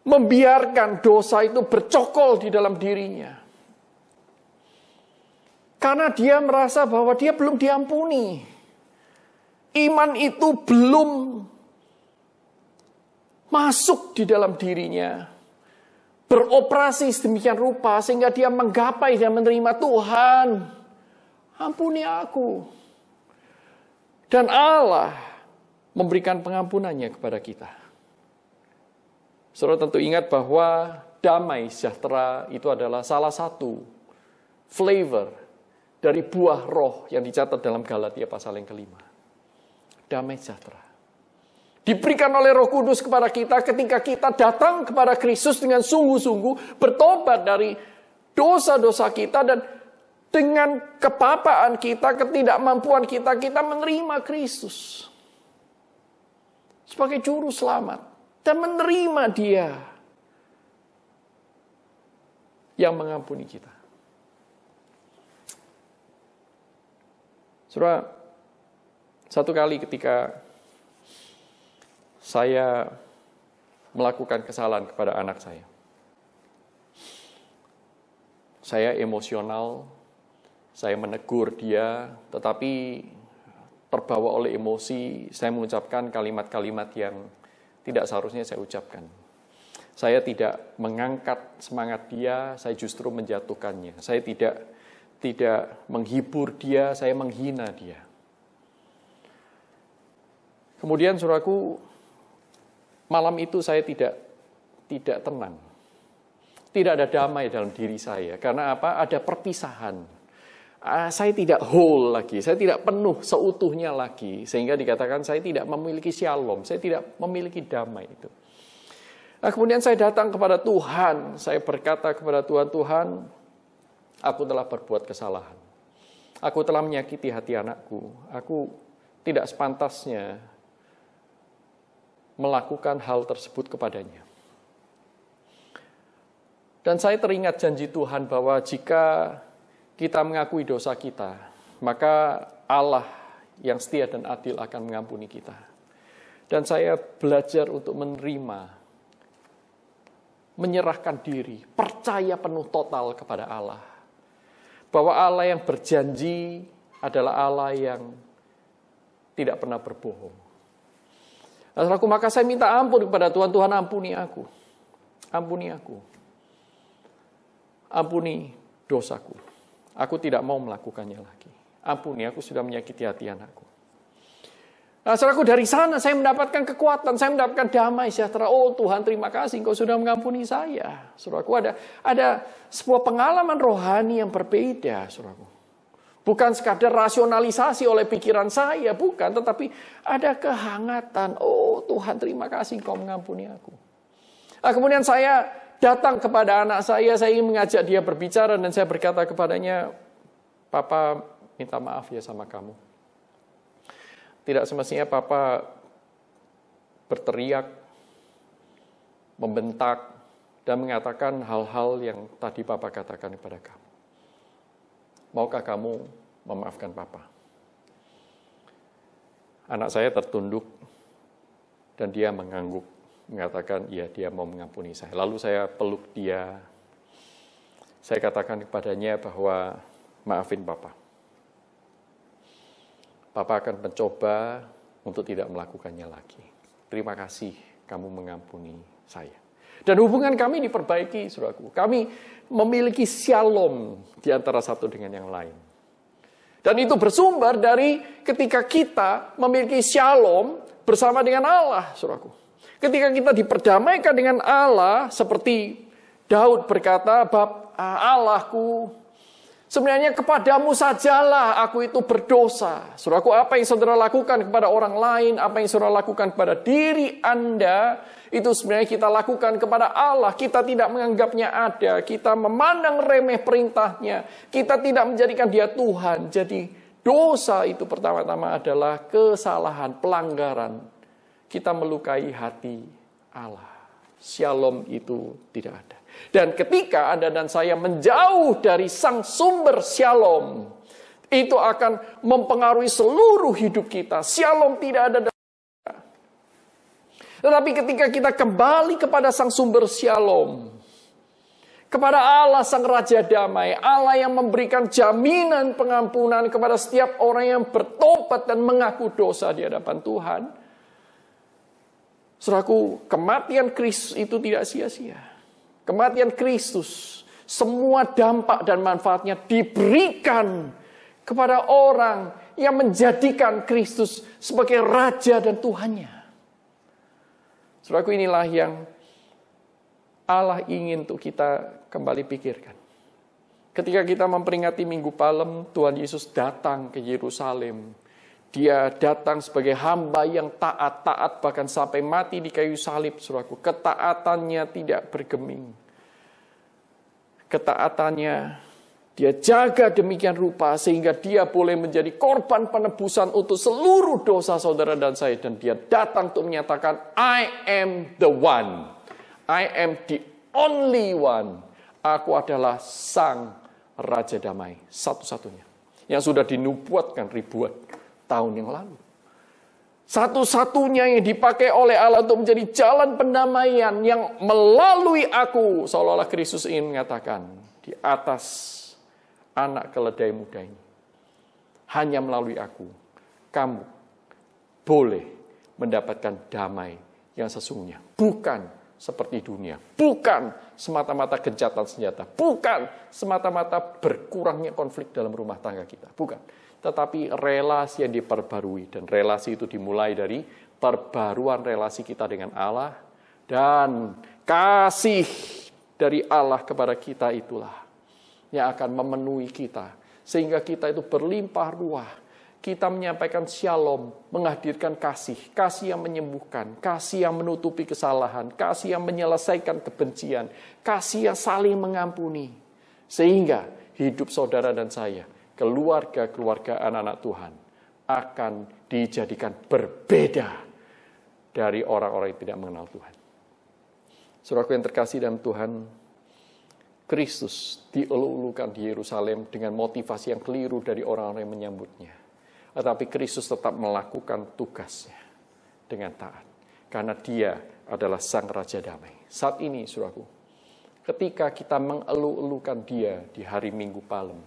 membiarkan dosa itu bercokol di dalam dirinya. Karena dia merasa bahwa dia belum diampuni. Iman itu belum masuk di dalam dirinya. Beroperasi sedemikian rupa sehingga dia menggapai dan menerima, Tuhan, ampuni aku. Dan Allah memberikan pengampunannya kepada kita. Saudara tentu ingat bahwa damai sejahtera itu adalah salah satu flavor dari buah roh yang dicatat dalam Galatia pasal yang kelima. Damai sejahtera diberikan oleh Roh Kudus kepada kita ketika kita datang kepada Kristus dengan sungguh-sungguh, bertobat dari dosa-dosa kita, dan dengan kepapaan kita, ketidakmampuan kita, kita menerima Kristus sebagai juru selamat dan menerima Dia yang mengampuni kita. Saudara, satu kali ketika saya melakukan kesalahan kepada anak saya emosional, saya menegur dia, tetapi terbawa oleh emosi, saya mengucapkan kalimat-kalimat yang tidak seharusnya saya ucapkan. Saya tidak mengangkat semangat dia, saya justru menjatuhkannya. Saya tidak menghibur dia, saya menghina dia. Kemudian, saudaraku, malam itu saya tidak tenang. Tidak ada damai dalam diri saya. Karena apa? Ada perpisahan. Saya tidak whole lagi. Saya tidak penuh seutuhnya lagi. Sehingga dikatakan saya tidak memiliki shalom. Saya tidak memiliki damai itu. Nah, kemudian saya datang kepada Tuhan. Saya berkata kepada Tuhan, Tuhan, Aku telah berbuat kesalahan. Aku telah menyakiti hati anakku. Aku tidak sepantasnya melakukan hal tersebut kepadanya. Dan saya teringat janji Tuhan bahwa jika kita mengakui dosa kita, maka Allah yang setia dan adil akan mengampuni kita. Dan saya belajar untuk menyerahkan diri, percaya penuh total kepada Allah. Bahwa Allah yang berjanji adalah Allah yang tidak pernah berbohong. Maka saya minta ampun kepada Tuhan. Tuhan, ampuni aku. Ampuni aku. Ampuni dosaku. Aku tidak mau melakukannya lagi. Ampuni, aku sudah menyakiti hati anakku. Nah, saudaraku, dari sana saya mendapatkan kekuatan, saya mendapatkan damai sejahtera. Oh Tuhan, terima kasih Engkau sudah mengampuni saya. Saudaraku, ada sebuah pengalaman rohani yang berbeda, saudaraku. Bukan sekadar rasionalisasi oleh pikiran saya, bukan, tetapi ada kehangatan. Oh Tuhan, terima kasih Engkau mengampuni aku. Nah, kemudian saya datang kepada anak saya ingin mengajak dia berbicara dan saya berkata kepadanya, Papa minta maaf ya sama kamu. Tidak semestinya Papa berteriak, membentak, dan mengatakan hal-hal yang tadi Papa katakan kepada kamu. Maukah kamu memaafkan Papa? Anak saya tertunduk dan dia mengangguk, mengatakan iya dia mau mengampuni saya. Lalu saya peluk dia. Saya katakan kepadanya bahwa maafin Papa. Papa akan mencoba untuk tidak melakukannya lagi. Terima kasih kamu mengampuni saya. Dan hubungan kami diperbaiki, saudaraku. Kami memiliki shalom di antara satu dengan yang lain. Dan itu bersumber dari ketika kita memiliki shalom bersama dengan Allah, saudaraku. Ketika kita diperdamaikan dengan Allah, seperti Daud berkata, Allahku, sebenarnya kepadamu sajalah aku itu berdosa. Saudaraku, apa yang saudara lakukan kepada orang lain, apa yang saudara lakukan kepada diri Anda, itu sebenarnya kita lakukan kepada Allah. Kita tidak menganggapnya ada. Kita memandang remeh perintahnya. Kita tidak menjadikan dia Tuhan. Jadi dosa itu pertama-tama adalah kesalahan, pelanggaran. Kita melukai hati Allah. Shalom itu tidak ada. Dan ketika Anda dan saya menjauh dari sang sumber shalom, itu akan mempengaruhi seluruh hidup kita. Shalom tidak ada. Tetapi ketika kita kembali kepada sang sumber shalom, kepada Allah sang Raja Damai, Allah yang memberikan jaminan pengampunan kepada setiap orang yang bertobat dan mengaku dosa di hadapan Tuhan, saudaraku, kematian Kristus itu tidak sia-sia. Kematian Kristus, semua dampak dan manfaatnya diberikan kepada orang yang menjadikan Kristus sebagai Raja dan Tuhannya. Saudaraku, inilah yang Allah ingin untuk kita kembali pikirkan. Ketika kita memperingati Minggu Palem, Tuhan Yesus datang ke Yerusalem. Dia datang sebagai hamba yang taat bahkan sampai mati di kayu salib, saudaraku. Ketaatannya tidak bergeming. Ketaatannya dia jaga demikian rupa sehingga dia boleh menjadi korban penebusan untuk seluruh dosa saudara dan saya. Dan dia datang untuk menyatakan, I am the one. I am the only one. Aku adalah sang Raja Damai. Satu-satunya. Yang sudah dinubuatkan ribuan tahun yang lalu. Satu-satunya yang dipakai oleh Allah untuk menjadi jalan pendamaian yang melalui aku. Seolah-olah Kristus ingin mengatakan, di atas anak keledai muda ini, hanya melalui aku, kamu boleh mendapatkan damai yang sesungguhnya. Bukan seperti dunia. Bukan semata-mata gencatan senjata. Bukan semata-mata berkurangnya konflik dalam rumah tangga kita. Bukan. Tetapi relasi yang diperbarui. Dan relasi itu dimulai dari perbaruan relasi kita dengan Allah. Dan kasih dari Allah kepada kita itulah yang akan memenuhi kita. Sehingga kita itu berlimpah ruah. Kita menyampaikan shalom, menghadirkan kasih. Kasih yang menyembuhkan, kasih yang menutupi kesalahan, kasih yang menyelesaikan kebencian, kasih yang saling mengampuni. Sehingga hidup saudara dan saya, keluarga-keluarga anak-anak Tuhan akan dijadikan berbeda dari orang-orang yang tidak mengenal Tuhan. Saudaraku yang terkasih dalam Tuhan, Kristus dielu-elukan di Yerusalem dengan motivasi yang keliru dari orang-orang yang menyambutnya. Tetapi Kristus tetap melakukan tugasnya dengan taat. Karena dia adalah Sang Raja Damai. Saat ini, saudaraku, ketika kita mengelu-elukan dia di hari Minggu Palem,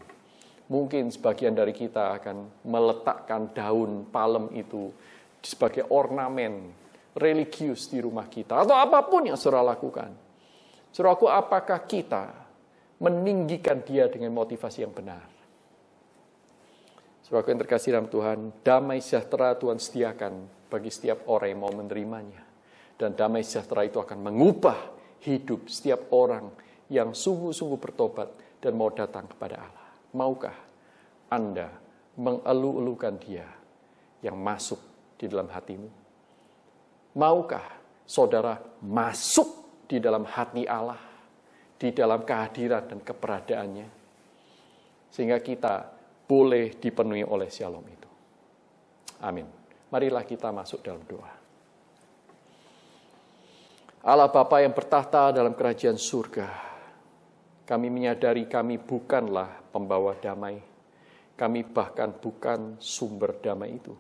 mungkin sebagian dari kita akan meletakkan daun palem itu sebagai ornamen religius di rumah kita. Atau apapun yang saudara lakukan. Saudaraku, apakah kita meninggikan dia dengan motivasi yang benar? Saudaraku yang terkasih dalam Tuhan, damai sejahtera Tuhan sediakan bagi setiap orang yang mau menerimanya. Dan damai sejahtera itu akan mengubah hidup setiap orang yang sungguh-sungguh bertobat dan mau datang kepada Allah. Maukah Anda mengelu-elukan dia yang masuk di dalam hatimu? Maukah saudara masuk di dalam hati Allah, di dalam kehadiran dan keberadaannya, sehingga kita boleh dipenuhi oleh shalom itu? Amin. Marilah kita masuk dalam doa. Allah Bapa yang bertahta dalam kerajaan surga, kami menyadari kami bukanlah pembawa damai. Kami bahkan bukan sumber damai itu.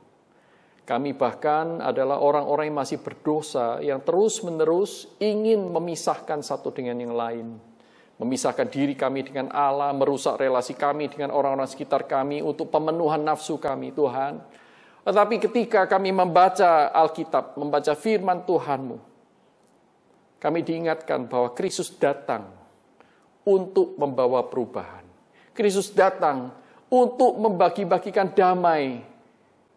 Kami bahkan adalah orang-orang yang masih berdosa, yang terus-menerus ingin memisahkan satu dengan yang lain. Memisahkan diri kami dengan Allah, merusak relasi kami dengan orang-orang sekitar kami untuk pemenuhan nafsu kami, Tuhan. Tetapi ketika kami membaca Alkitab, membaca firman Tuhan-Mu, kami diingatkan bahwa Kristus datang untuk membawa perubahan. Kristus datang untuk membagi-bagikan damai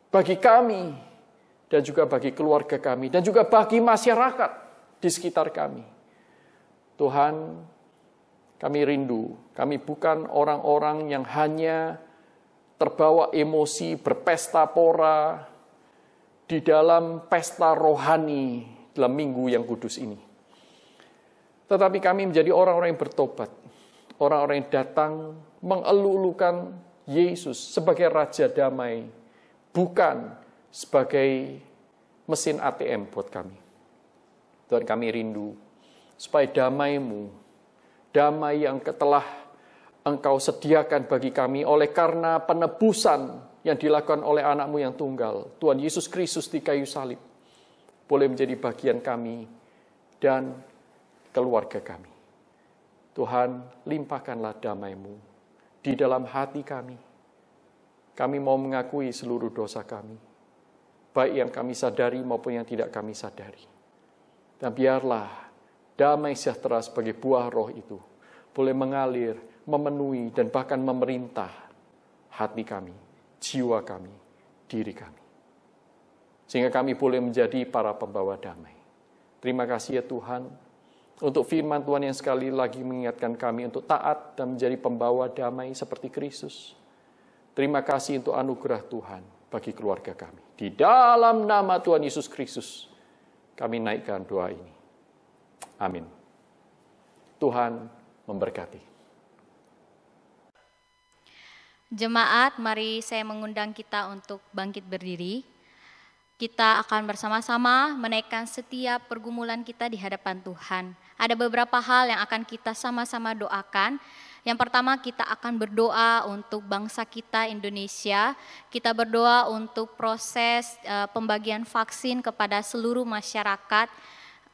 bagi kami dan juga bagi keluarga kami dan juga bagi masyarakat di sekitar kami. Tuhan, kami rindu, kami bukan orang-orang yang hanya terbawa emosi, berpesta pora di dalam pesta rohani dalam minggu yang kudus ini. Tetapi kami menjadi orang-orang yang bertobat, orang-orang yang datang mengelu-elukan Yesus sebagai Raja Damai, bukan sebagai mesin ATM buat kami. Tuhan, kami rindu supaya damai-Mu, damai yang telah Engkau sediakan bagi kami oleh karena penebusan yang dilakukan oleh anak-Mu yang tunggal, Tuhan Yesus Kristus di kayu salib, boleh menjadi bagian kami dan keluarga kami. Tuhan, limpahkanlah damai-Mu di dalam hati kami. Kami mau mengakui seluruh dosa kami, baik yang kami sadari maupun yang tidak kami sadari. Dan biarlah damai sejahtera sebagai buah roh itu boleh mengalir, memenuhi, dan bahkan memerintah hati kami, jiwa kami, diri kami. Sehingga kami boleh menjadi para pembawa damai. Terima kasih ya Tuhan, untuk firman Tuhan yang sekali lagi mengingatkan kami untuk taat dan menjadi pembawa damai seperti Kristus. Terima kasih untuk anugerah Tuhan bagi keluarga kami. Di dalam nama Tuhan Yesus Kristus, kami naikkan doa ini. Amin. Tuhan memberkati. Jemaat, mari saya mengundang kita untuk bangkit berdiri. Kita akan bersama-sama menaikkan setiap pergumulan kita di hadapan Tuhan. Ada beberapa hal yang akan kita sama-sama doakan. Yang pertama, kita akan berdoa untuk bangsa kita Indonesia. Kita berdoa untuk proses pembagian vaksin kepada seluruh masyarakat,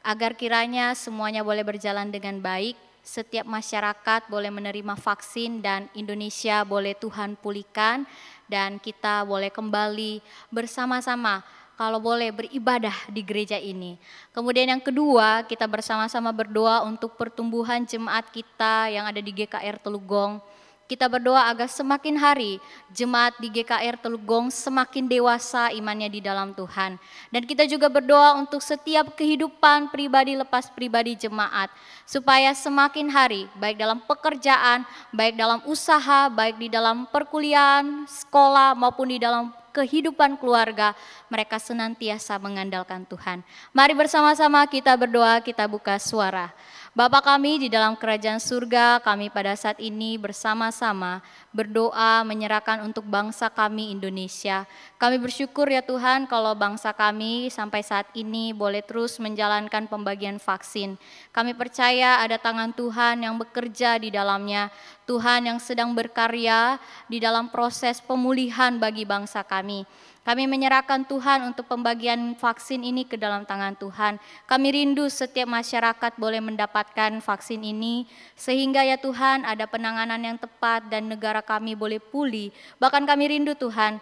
agar kiranya semuanya boleh berjalan dengan baik. Setiap masyarakat boleh menerima vaksin dan Indonesia boleh Tuhan pulihkan. Dan kita boleh kembali bersama-sama, kalau boleh beribadah di gereja ini. Kemudian yang kedua, kita bersama-sama berdoa untuk pertumbuhan jemaat kita yang ada di GKR Telugong. Kita berdoa agar semakin hari jemaat di GKR Telugong semakin dewasa imannya di dalam Tuhan. Dan kita juga berdoa untuk setiap kehidupan pribadi lepas pribadi jemaat, supaya semakin hari, baik dalam pekerjaan, baik dalam usaha, baik di dalam perkuliahan, sekolah, maupun di dalam kehidupan keluarga, mereka senantiasa mengandalkan Tuhan. Mari bersama-sama kita berdoa, kita buka suara. Bapa kami di dalam kerajaan surga, kami pada saat ini bersama-sama berdoa menyerahkan untuk bangsa kami Indonesia. Kami bersyukur ya Tuhan kalau bangsa kami sampai saat ini boleh terus menjalankan pembagian vaksin. Kami percaya ada tangan Tuhan yang bekerja di dalamnya, Tuhan yang sedang berkarya di dalam proses pemulihan bagi bangsa kami. Kami menyerahkan Tuhan untuk pembagian vaksin ini ke dalam tangan Tuhan. Kami rindu setiap masyarakat boleh mendapatkan vaksin ini, sehingga ya Tuhan ada penanganan yang tepat dan negara kami boleh pulih. Bahkan kami rindu Tuhan,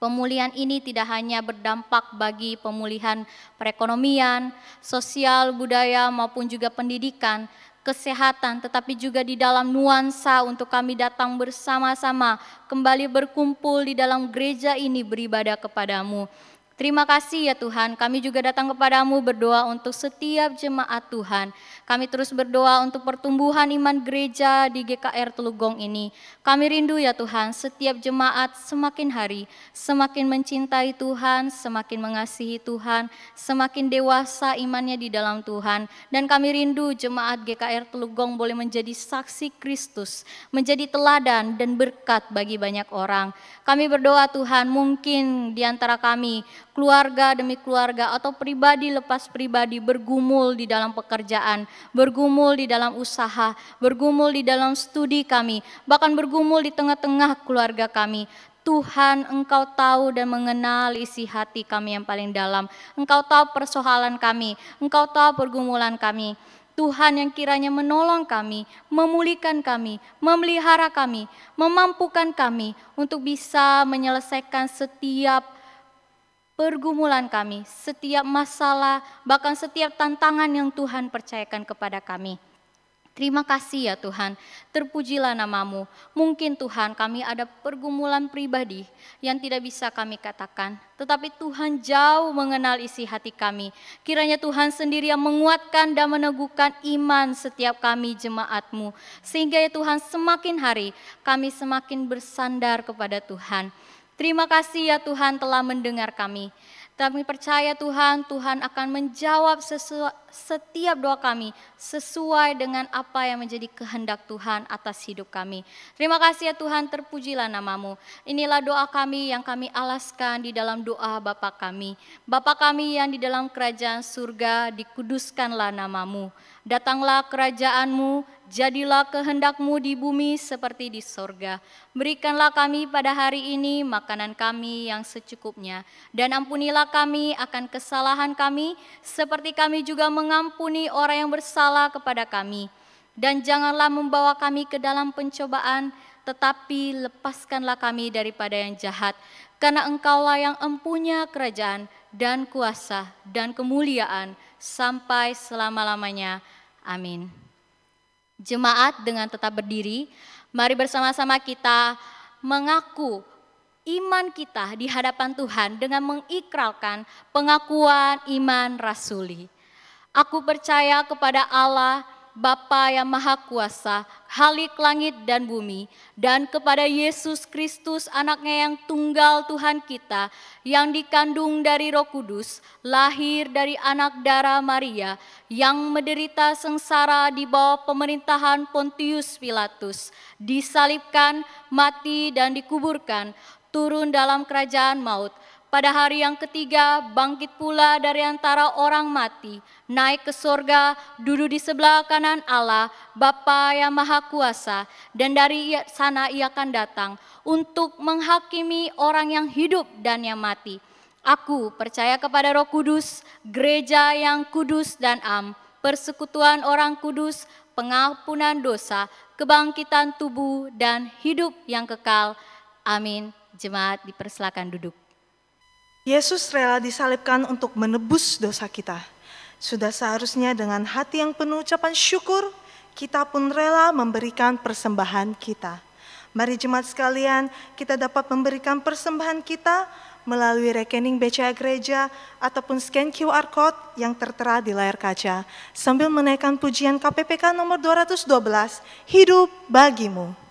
pemulihan ini tidak hanya berdampak bagi pemulihan perekonomian, sosial, budaya maupun juga pendidikan, kesehatan, tetapi juga di dalam nuansa untuk kami datang bersama-sama, kembali berkumpul di dalam gereja ini beribadah kepadamu. Terima kasih ya Tuhan, kami juga datang kepadamu berdoa untuk setiap jemaat Tuhan. Kami terus berdoa untuk pertumbuhan iman gereja di GKR Telugong ini. Kami rindu ya Tuhan, setiap jemaat semakin hari, semakin mencintai Tuhan, semakin mengasihi Tuhan, semakin dewasa imannya di dalam Tuhan. Dan kami rindu jemaat GKR Telugong boleh menjadi saksi Kristus, menjadi teladan dan berkat bagi banyak orang. Kami berdoa Tuhan, mungkin di antara kami, keluarga demi keluarga atau pribadi lepas pribadi bergumul di dalam pekerjaan, bergumul di dalam usaha, bergumul di dalam studi kami, bahkan bergumul di tengah-tengah keluarga kami. Tuhan, Engkau tahu dan mengenal isi hati kami yang paling dalam. Engkau tahu persoalan kami, Engkau tahu pergumulan kami. Tuhan yang kiranya menolong kami, memulihkan kami, memelihara kami, memampukan kami untuk bisa menyelesaikan setiap pergumulan kami, setiap masalah, bahkan setiap tantangan yang Tuhan percayakan kepada kami. Terima kasih ya Tuhan, terpujilah namamu. Mungkin Tuhan kami ada pergumulan pribadi yang tidak bisa kami katakan, tetapi Tuhan jauh mengenal isi hati kami. Kiranya Tuhan sendiri yang menguatkan dan meneguhkan iman setiap kami jemaat-Mu, sehingga ya Tuhan semakin hari kami semakin bersandar kepada Tuhan. Terima kasih ya Tuhan telah mendengar kami. Kami percaya Tuhan, Tuhan akan menjawab setiap doa kami sesuai dengan apa yang menjadi kehendak Tuhan atas hidup kami. Terima kasih ya Tuhan, terpujilah namamu. Inilah doa kami yang kami alaskan di dalam doa Bapa kami. Bapa kami yang di dalam kerajaan surga, dikuduskanlah namamu. Datanglah kerajaanmu, jadilah kehendakmu di bumi seperti di sorga. Berikanlah kami pada hari ini makanan kami yang secukupnya. Dan ampunilah kami akan kesalahan kami, seperti kami juga mengampuni orang yang bersalah kepada kami. Dan janganlah membawa kami ke dalam pencobaan, tetapi lepaskanlah kami daripada yang jahat. Karena Engkaulah yang empunya kerajaan dan kuasa dan kemuliaan sampai selama-lamanya. Amin. Jemaat dengan tetap berdiri, mari bersama-sama kita mengaku iman kita di hadapan Tuhan dengan mengikrarkan pengakuan iman rasuli. Aku percaya kepada Allah, Bapa yang Maha Kuasa, Khalik langit dan bumi, dan kepada Yesus Kristus anaknya yang tunggal Tuhan kita, yang dikandung dari Roh Kudus, lahir dari anak darah Maria, yang menderita sengsara di bawah pemerintahan Pontius Pilatus, disalibkan, mati dan dikuburkan, turun dalam kerajaan maut. Pada hari yang ketiga bangkit pula dari antara orang mati, naik ke sorga, duduk di sebelah kanan Allah, Bapa yang Maha Kuasa, dan dari sana ia akan datang untuk menghakimi orang yang hidup dan yang mati. Aku percaya kepada Roh Kudus, gereja yang kudus dan am, persekutuan orang kudus, pengampunan dosa, kebangkitan tubuh dan hidup yang kekal. Amin. Jemaat dipersilakan duduk. Yesus rela disalibkan untuk menebus dosa kita. Sudah seharusnya dengan hati yang penuh ucapan syukur, kita pun rela memberikan persembahan kita. Mari jemaat sekalian, kita dapat memberikan persembahan kita melalui rekening BCA Gereja ataupun scan QR Code yang tertera di layar kaca, sambil menaikkan pujian KPPK nomor 212, Hidup Bagimu.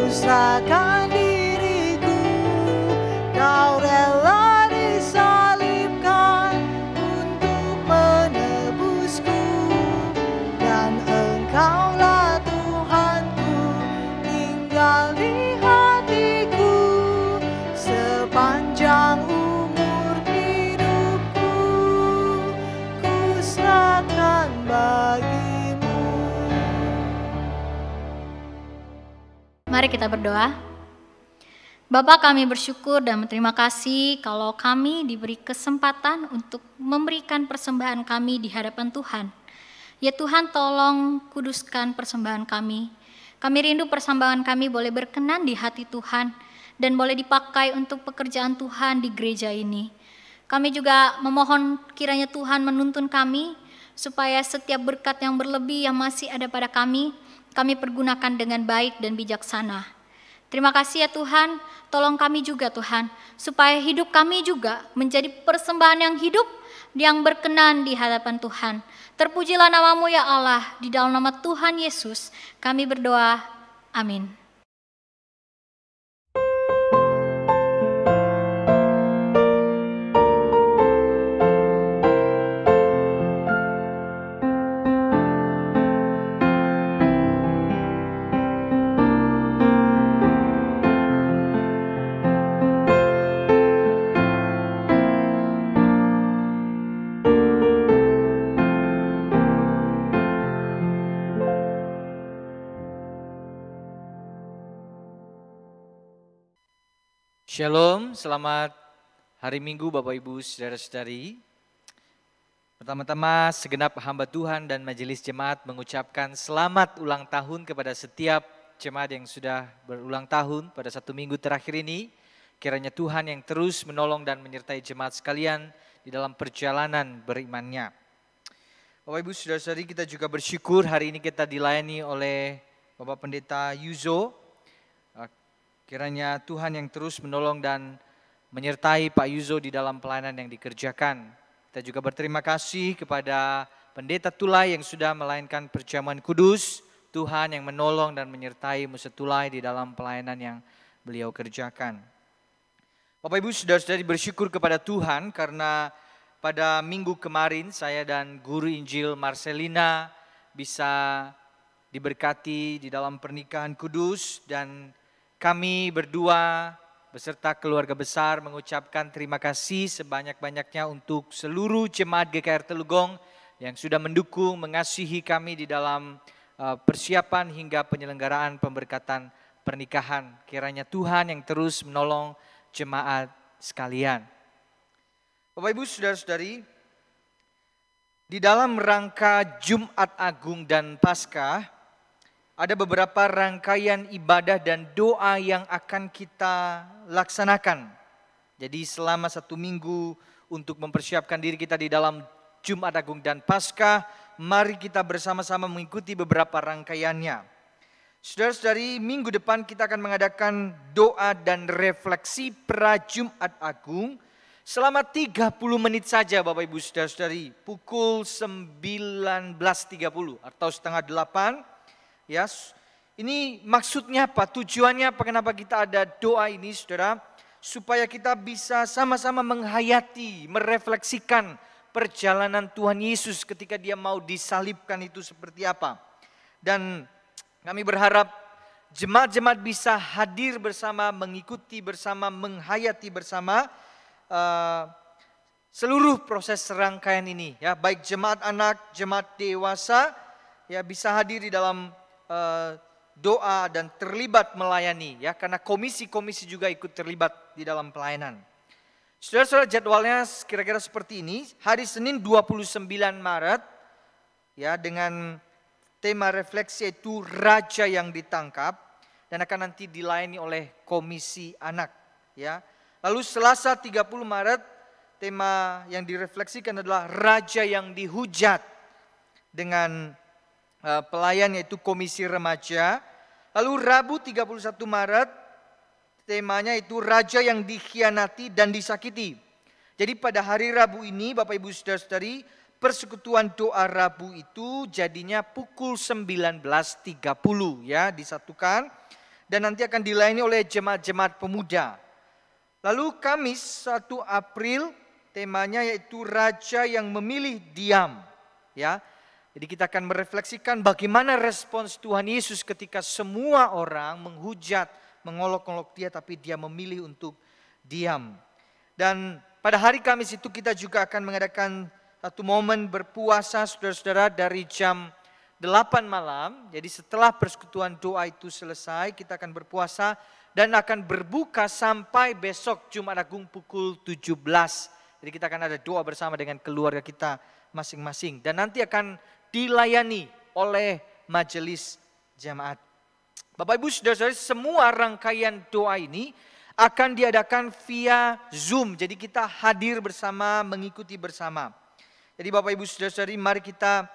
serahkan diriku, kau rela disalibkan untuk menebusku, dan engkaulah Tuhanku, tinggal di hatiku sepanjang umur hidupku, ku serahkan bagimu. Mari kita berdoa. Bapa, kami bersyukur dan berterima kasih kalau kami diberi kesempatan untuk memberikan persembahan kami di hadapan Tuhan. Ya Tuhan, tolong kuduskan persembahan kami. Kami rindu persembahan kami boleh berkenan di hati Tuhan dan boleh dipakai untuk pekerjaan Tuhan di gereja ini. Kami juga memohon kiranya Tuhan menuntun kami supaya setiap berkat yang berlebih yang masih ada pada kami pergunakan dengan baik dan bijaksana. Terima kasih ya Tuhan, tolong kami juga Tuhan, supaya hidup kami juga menjadi persembahan yang hidup, yang berkenan di hadapan Tuhan. Terpujilah namamu ya Allah, di dalam nama Tuhan Yesus kami berdoa, amin. Shalom, selamat hari Minggu Bapak Ibu Saudara-saudari. Pertama-tama segenap hamba Tuhan dan majelis jemaat mengucapkan selamat ulang tahun kepada setiap jemaat yang sudah berulang tahun pada 1 minggu terakhir ini. Kiranya Tuhan yang terus menolong dan menyertai jemaat sekalian di dalam perjalanan berimannya. Bapak Ibu Saudara-saudari, kita juga bersyukur hari ini kita dilayani oleh Bapak Pendeta Yuzo. Kiranya Tuhan yang terus menolong dan menyertai Pak Yuzo di dalam pelayanan yang dikerjakan. Kita juga berterima kasih kepada Pendeta Tulai yang sudah melayankan perjamuan kudus. Tuhan yang menolong dan menyertai Musa Tulai di dalam pelayanan yang beliau kerjakan. Bapak Ibu Saudara-saudari, bersyukur kepada Tuhan karena pada minggu kemarin saya dan Guru Injil Marcelina bisa diberkati di dalam pernikahan kudus, dan kami berdua beserta keluarga besar mengucapkan terima kasih sebanyak-banyaknya untuk seluruh jemaat GKR Telugong yang sudah mendukung, mengasihi kami di dalam persiapan hingga penyelenggaraan pemberkatan pernikahan. Kiranya Tuhan yang terus menolong jemaat sekalian. Bapak Ibu Saudara-saudari, di dalam rangka Jumat Agung dan Paskah, ada beberapa rangkaian ibadah dan doa yang akan kita laksanakan. Jadi selama 1 minggu untuk mempersiapkan diri kita di dalam Jumat Agung dan Paskah, mari kita bersama-sama mengikuti beberapa rangkaiannya. Saudara-saudari, minggu depan kita akan mengadakan doa dan refleksi pra Jumat Agung selama 30 menit saja Bapak Ibu Saudara-saudari, pukul 19.30 atau setengah 8. Ya, ini maksudnya apa? Tujuannya apa? Kenapa kita ada doa ini, saudara? Supaya kita bisa sama-sama menghayati, merefleksikan perjalanan Tuhan Yesus ketika dia mau disalibkan itu seperti apa. Dan kami berharap jemaat-jemaat bisa hadir bersama, mengikuti bersama, menghayati bersama seluruh proses rangkaian ini. Ya, baik jemaat anak, jemaat dewasa, ya bisa hadir di dalam doa dan terlibat melayani, ya, karena komisi-komisi juga ikut terlibat di dalam pelayanan. Saudara-saudara, jadwalnya kira-kira seperti ini. Hari Senin 29 Maret ya, dengan tema refleksi yaitu Raja yang Ditangkap, dan akan nanti dilayani oleh komisi anak, ya. Lalu Selasa 30 Maret tema yang direfleksikan adalah Raja yang Dihujat, dengan pelayan yaitu komisi remaja. Lalu Rabu 31 Maret temanya itu Raja yang Dikhianati dan Disakiti. Jadi pada hari Rabu ini Bapak Ibu Saudara-saudari, persekutuan doa Rabu itu jadinya pukul 19.30 ya, disatukan. dan nanti akan dilayani oleh jemaat-jemaat pemuda. Lalu Kamis 1 April temanya yaitu Raja yang Memilih Diam. Ya, jadi kita akan merefleksikan bagaimana respons Tuhan Yesus ketika semua orang menghujat, mengolok-olok dia, tapi dia memilih untuk diam. Dan pada hari Kamis itu kita juga akan mengadakan satu momen berpuasa saudara-saudara dari jam 8 malam. Jadi setelah persekutuan doa itu selesai, kita akan berpuasa dan akan berbuka sampai besok Jumat Agung pukul 17. Jadi kita akan ada doa bersama dengan keluarga kita masing-masing. Dan nanti akan dilayani oleh majelis jemaat. Bapak Ibu Saudara-saudara, semua rangkaian doa ini akan diadakan via Zoom. Jadi kita hadir bersama, mengikuti bersama. Jadi Bapak Ibu Saudara-saudari, mari kita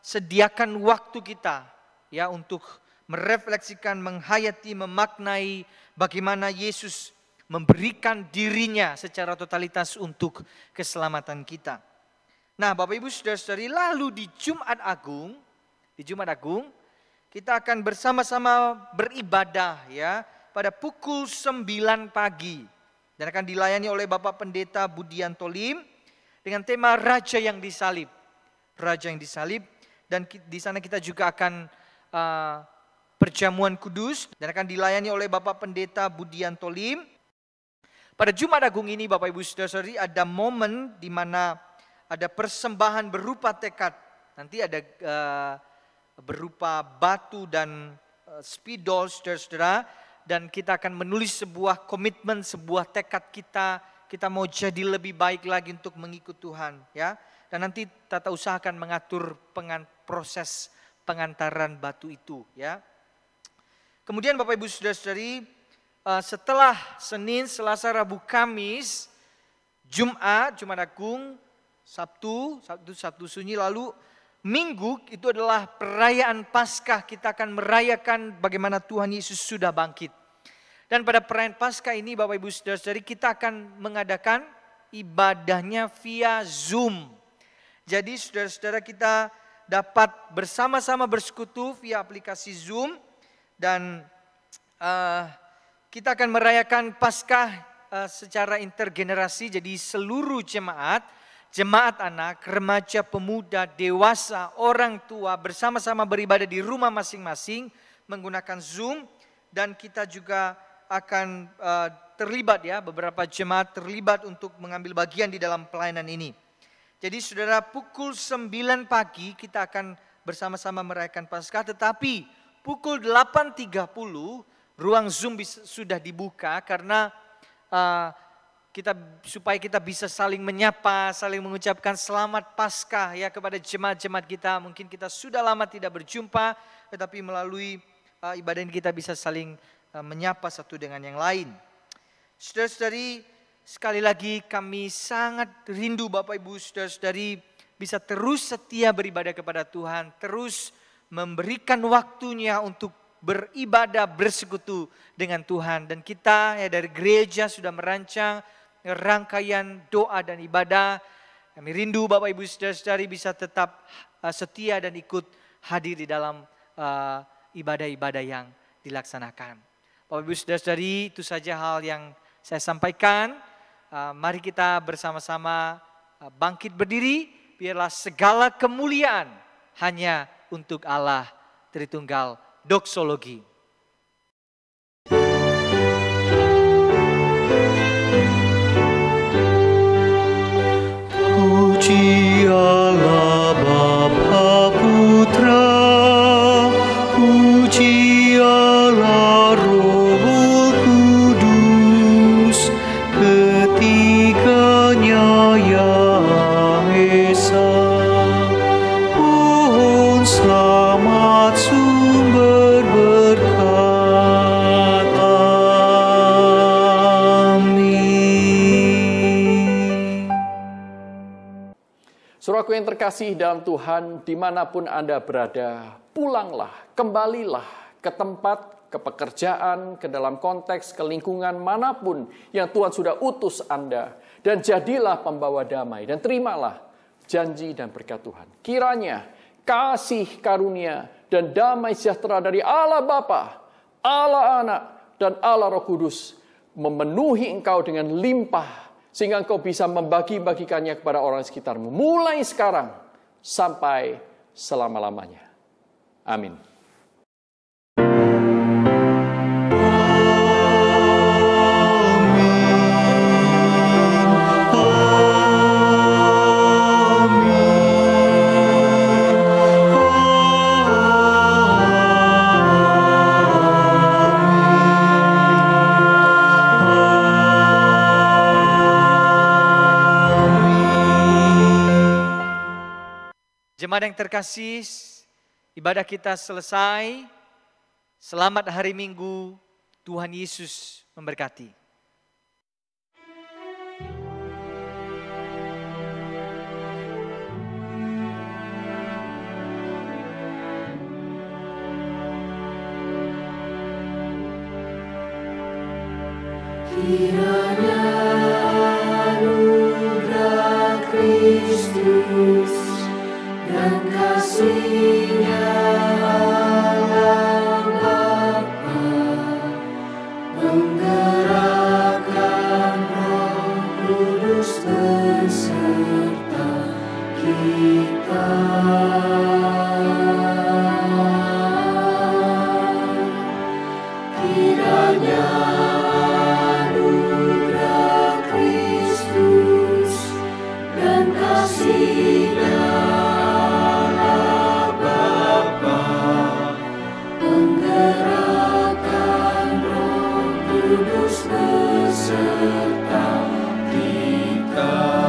sediakan waktu kita ya untuk merefleksikan, menghayati, memaknai bagaimana Yesus memberikan dirinya secara totalitas untuk keselamatan kita. Nah, Bapak Ibu Saudara-saudari, lalu di Jumat Agung kita akan bersama-sama beribadah ya pada pukul 9 pagi dan akan dilayani oleh Bapak Pendeta Budianto Lim dengan tema Raja yang Disalib. Raja yang Disalib, dan di sana kita juga akan perjamuan kudus dan akan dilayani oleh Bapak Pendeta Budianto Lim. Pada Jumat Agung ini Bapak Ibu Saudara-saudari ada momen di mana ada persembahan berupa tekad. Nanti ada berupa batu dan spidol saudara-saudara, dan kita akan menulis sebuah komitmen, sebuah tekad kita mau jadi lebih baik lagi untuk mengikut Tuhan ya. Dan nanti tata usaha akan mengatur proses pengantaran batu itu ya. Kemudian Bapak Ibu Saudara-saudari, setelah Senin, Selasa, Rabu, Kamis, Jumat Agung, Sabtu Sunyi, lalu Minggu itu adalah perayaan Paskah. Kita akan merayakan bagaimana Tuhan Yesus sudah bangkit. Dan pada perayaan Paskah ini Bapak Ibu Saudara-saudari, kita akan mengadakan ibadahnya via Zoom. Jadi saudara-saudara kita dapat bersama-sama bersekutu via aplikasi Zoom. Dan kita akan merayakan Paskah secara intergenerasi. Jadi seluruh jemaat anak, remaja, pemuda, dewasa, orang tua bersama-sama beribadah di rumah masing-masing menggunakan Zoom. Dan kita juga akan terlibat ya, beberapa jemaat terlibat untuk mengambil bagian di dalam pelayanan ini. Jadi saudara, pukul 9 pagi kita akan bersama-sama merayakan Paskah, tetapi pukul 8.30 ruang Zoom sudah dibuka karena supaya kita bisa saling menyapa, saling mengucapkan selamat Paskah ya kepada jemaat-jemaat kita. Mungkin kita sudah lama tidak berjumpa, tetapi melalui ibadah ini kita bisa saling menyapa satu dengan yang lain. Saudara-saudari, sekali lagi kami sangat rindu Bapak Ibu Saudara-saudari bisa terus setia beribadah kepada Tuhan, terus memberikan waktunya untuk beribadah, bersekutu dengan Tuhan. Dan kita ya dari gereja sudah merancang rangkaian doa dan ibadah. Kami rindu Bapak Ibu Saudara-saudari bisa tetap setia dan ikut hadir di dalam ibadah-ibadah yang dilaksanakan. Bapak Ibu Saudara-saudari, itu saja hal yang saya sampaikan. Mari kita bersama-sama bangkit berdiri, biarlah segala kemuliaan hanya untuk Allah Tritunggal. Doksologi. Puji Allah Bapa Putra, puji Allah Roh Kudus, ketiganya yang esa. Pohon selamat sumber berkat. Amin. Saudaraku yang terkasih dalam Tuhan, dimanapun Anda berada, pulanglah, kembalilah ke tempat, ke pekerjaan, ke dalam konteks, ke lingkungan manapun yang Tuhan sudah utus Anda. Dan jadilah pembawa damai dan terimalah janji dan berkat Tuhan. Kiranya kasih karunia dan damai sejahtera dari Allah Bapa, Allah Anak, dan Allah Roh Kudus memenuhi engkau dengan limpah, sehingga engkau bisa membagi-bagikannya kepada orang sekitarmu. Mulai sekarang sampai selama-lamanya. Amin. Jemaat yang terkasih, ibadah kita selesai. Selamat hari Minggu, Tuhan Yesus memberkati. Kiranya anugerah Kristus dan kasih-Nya Allah Bapa, menggerakkan Roh Kudus beserta kita. Kiranya anugerah Kristus dan kasih-Nya Kudus beserta kita.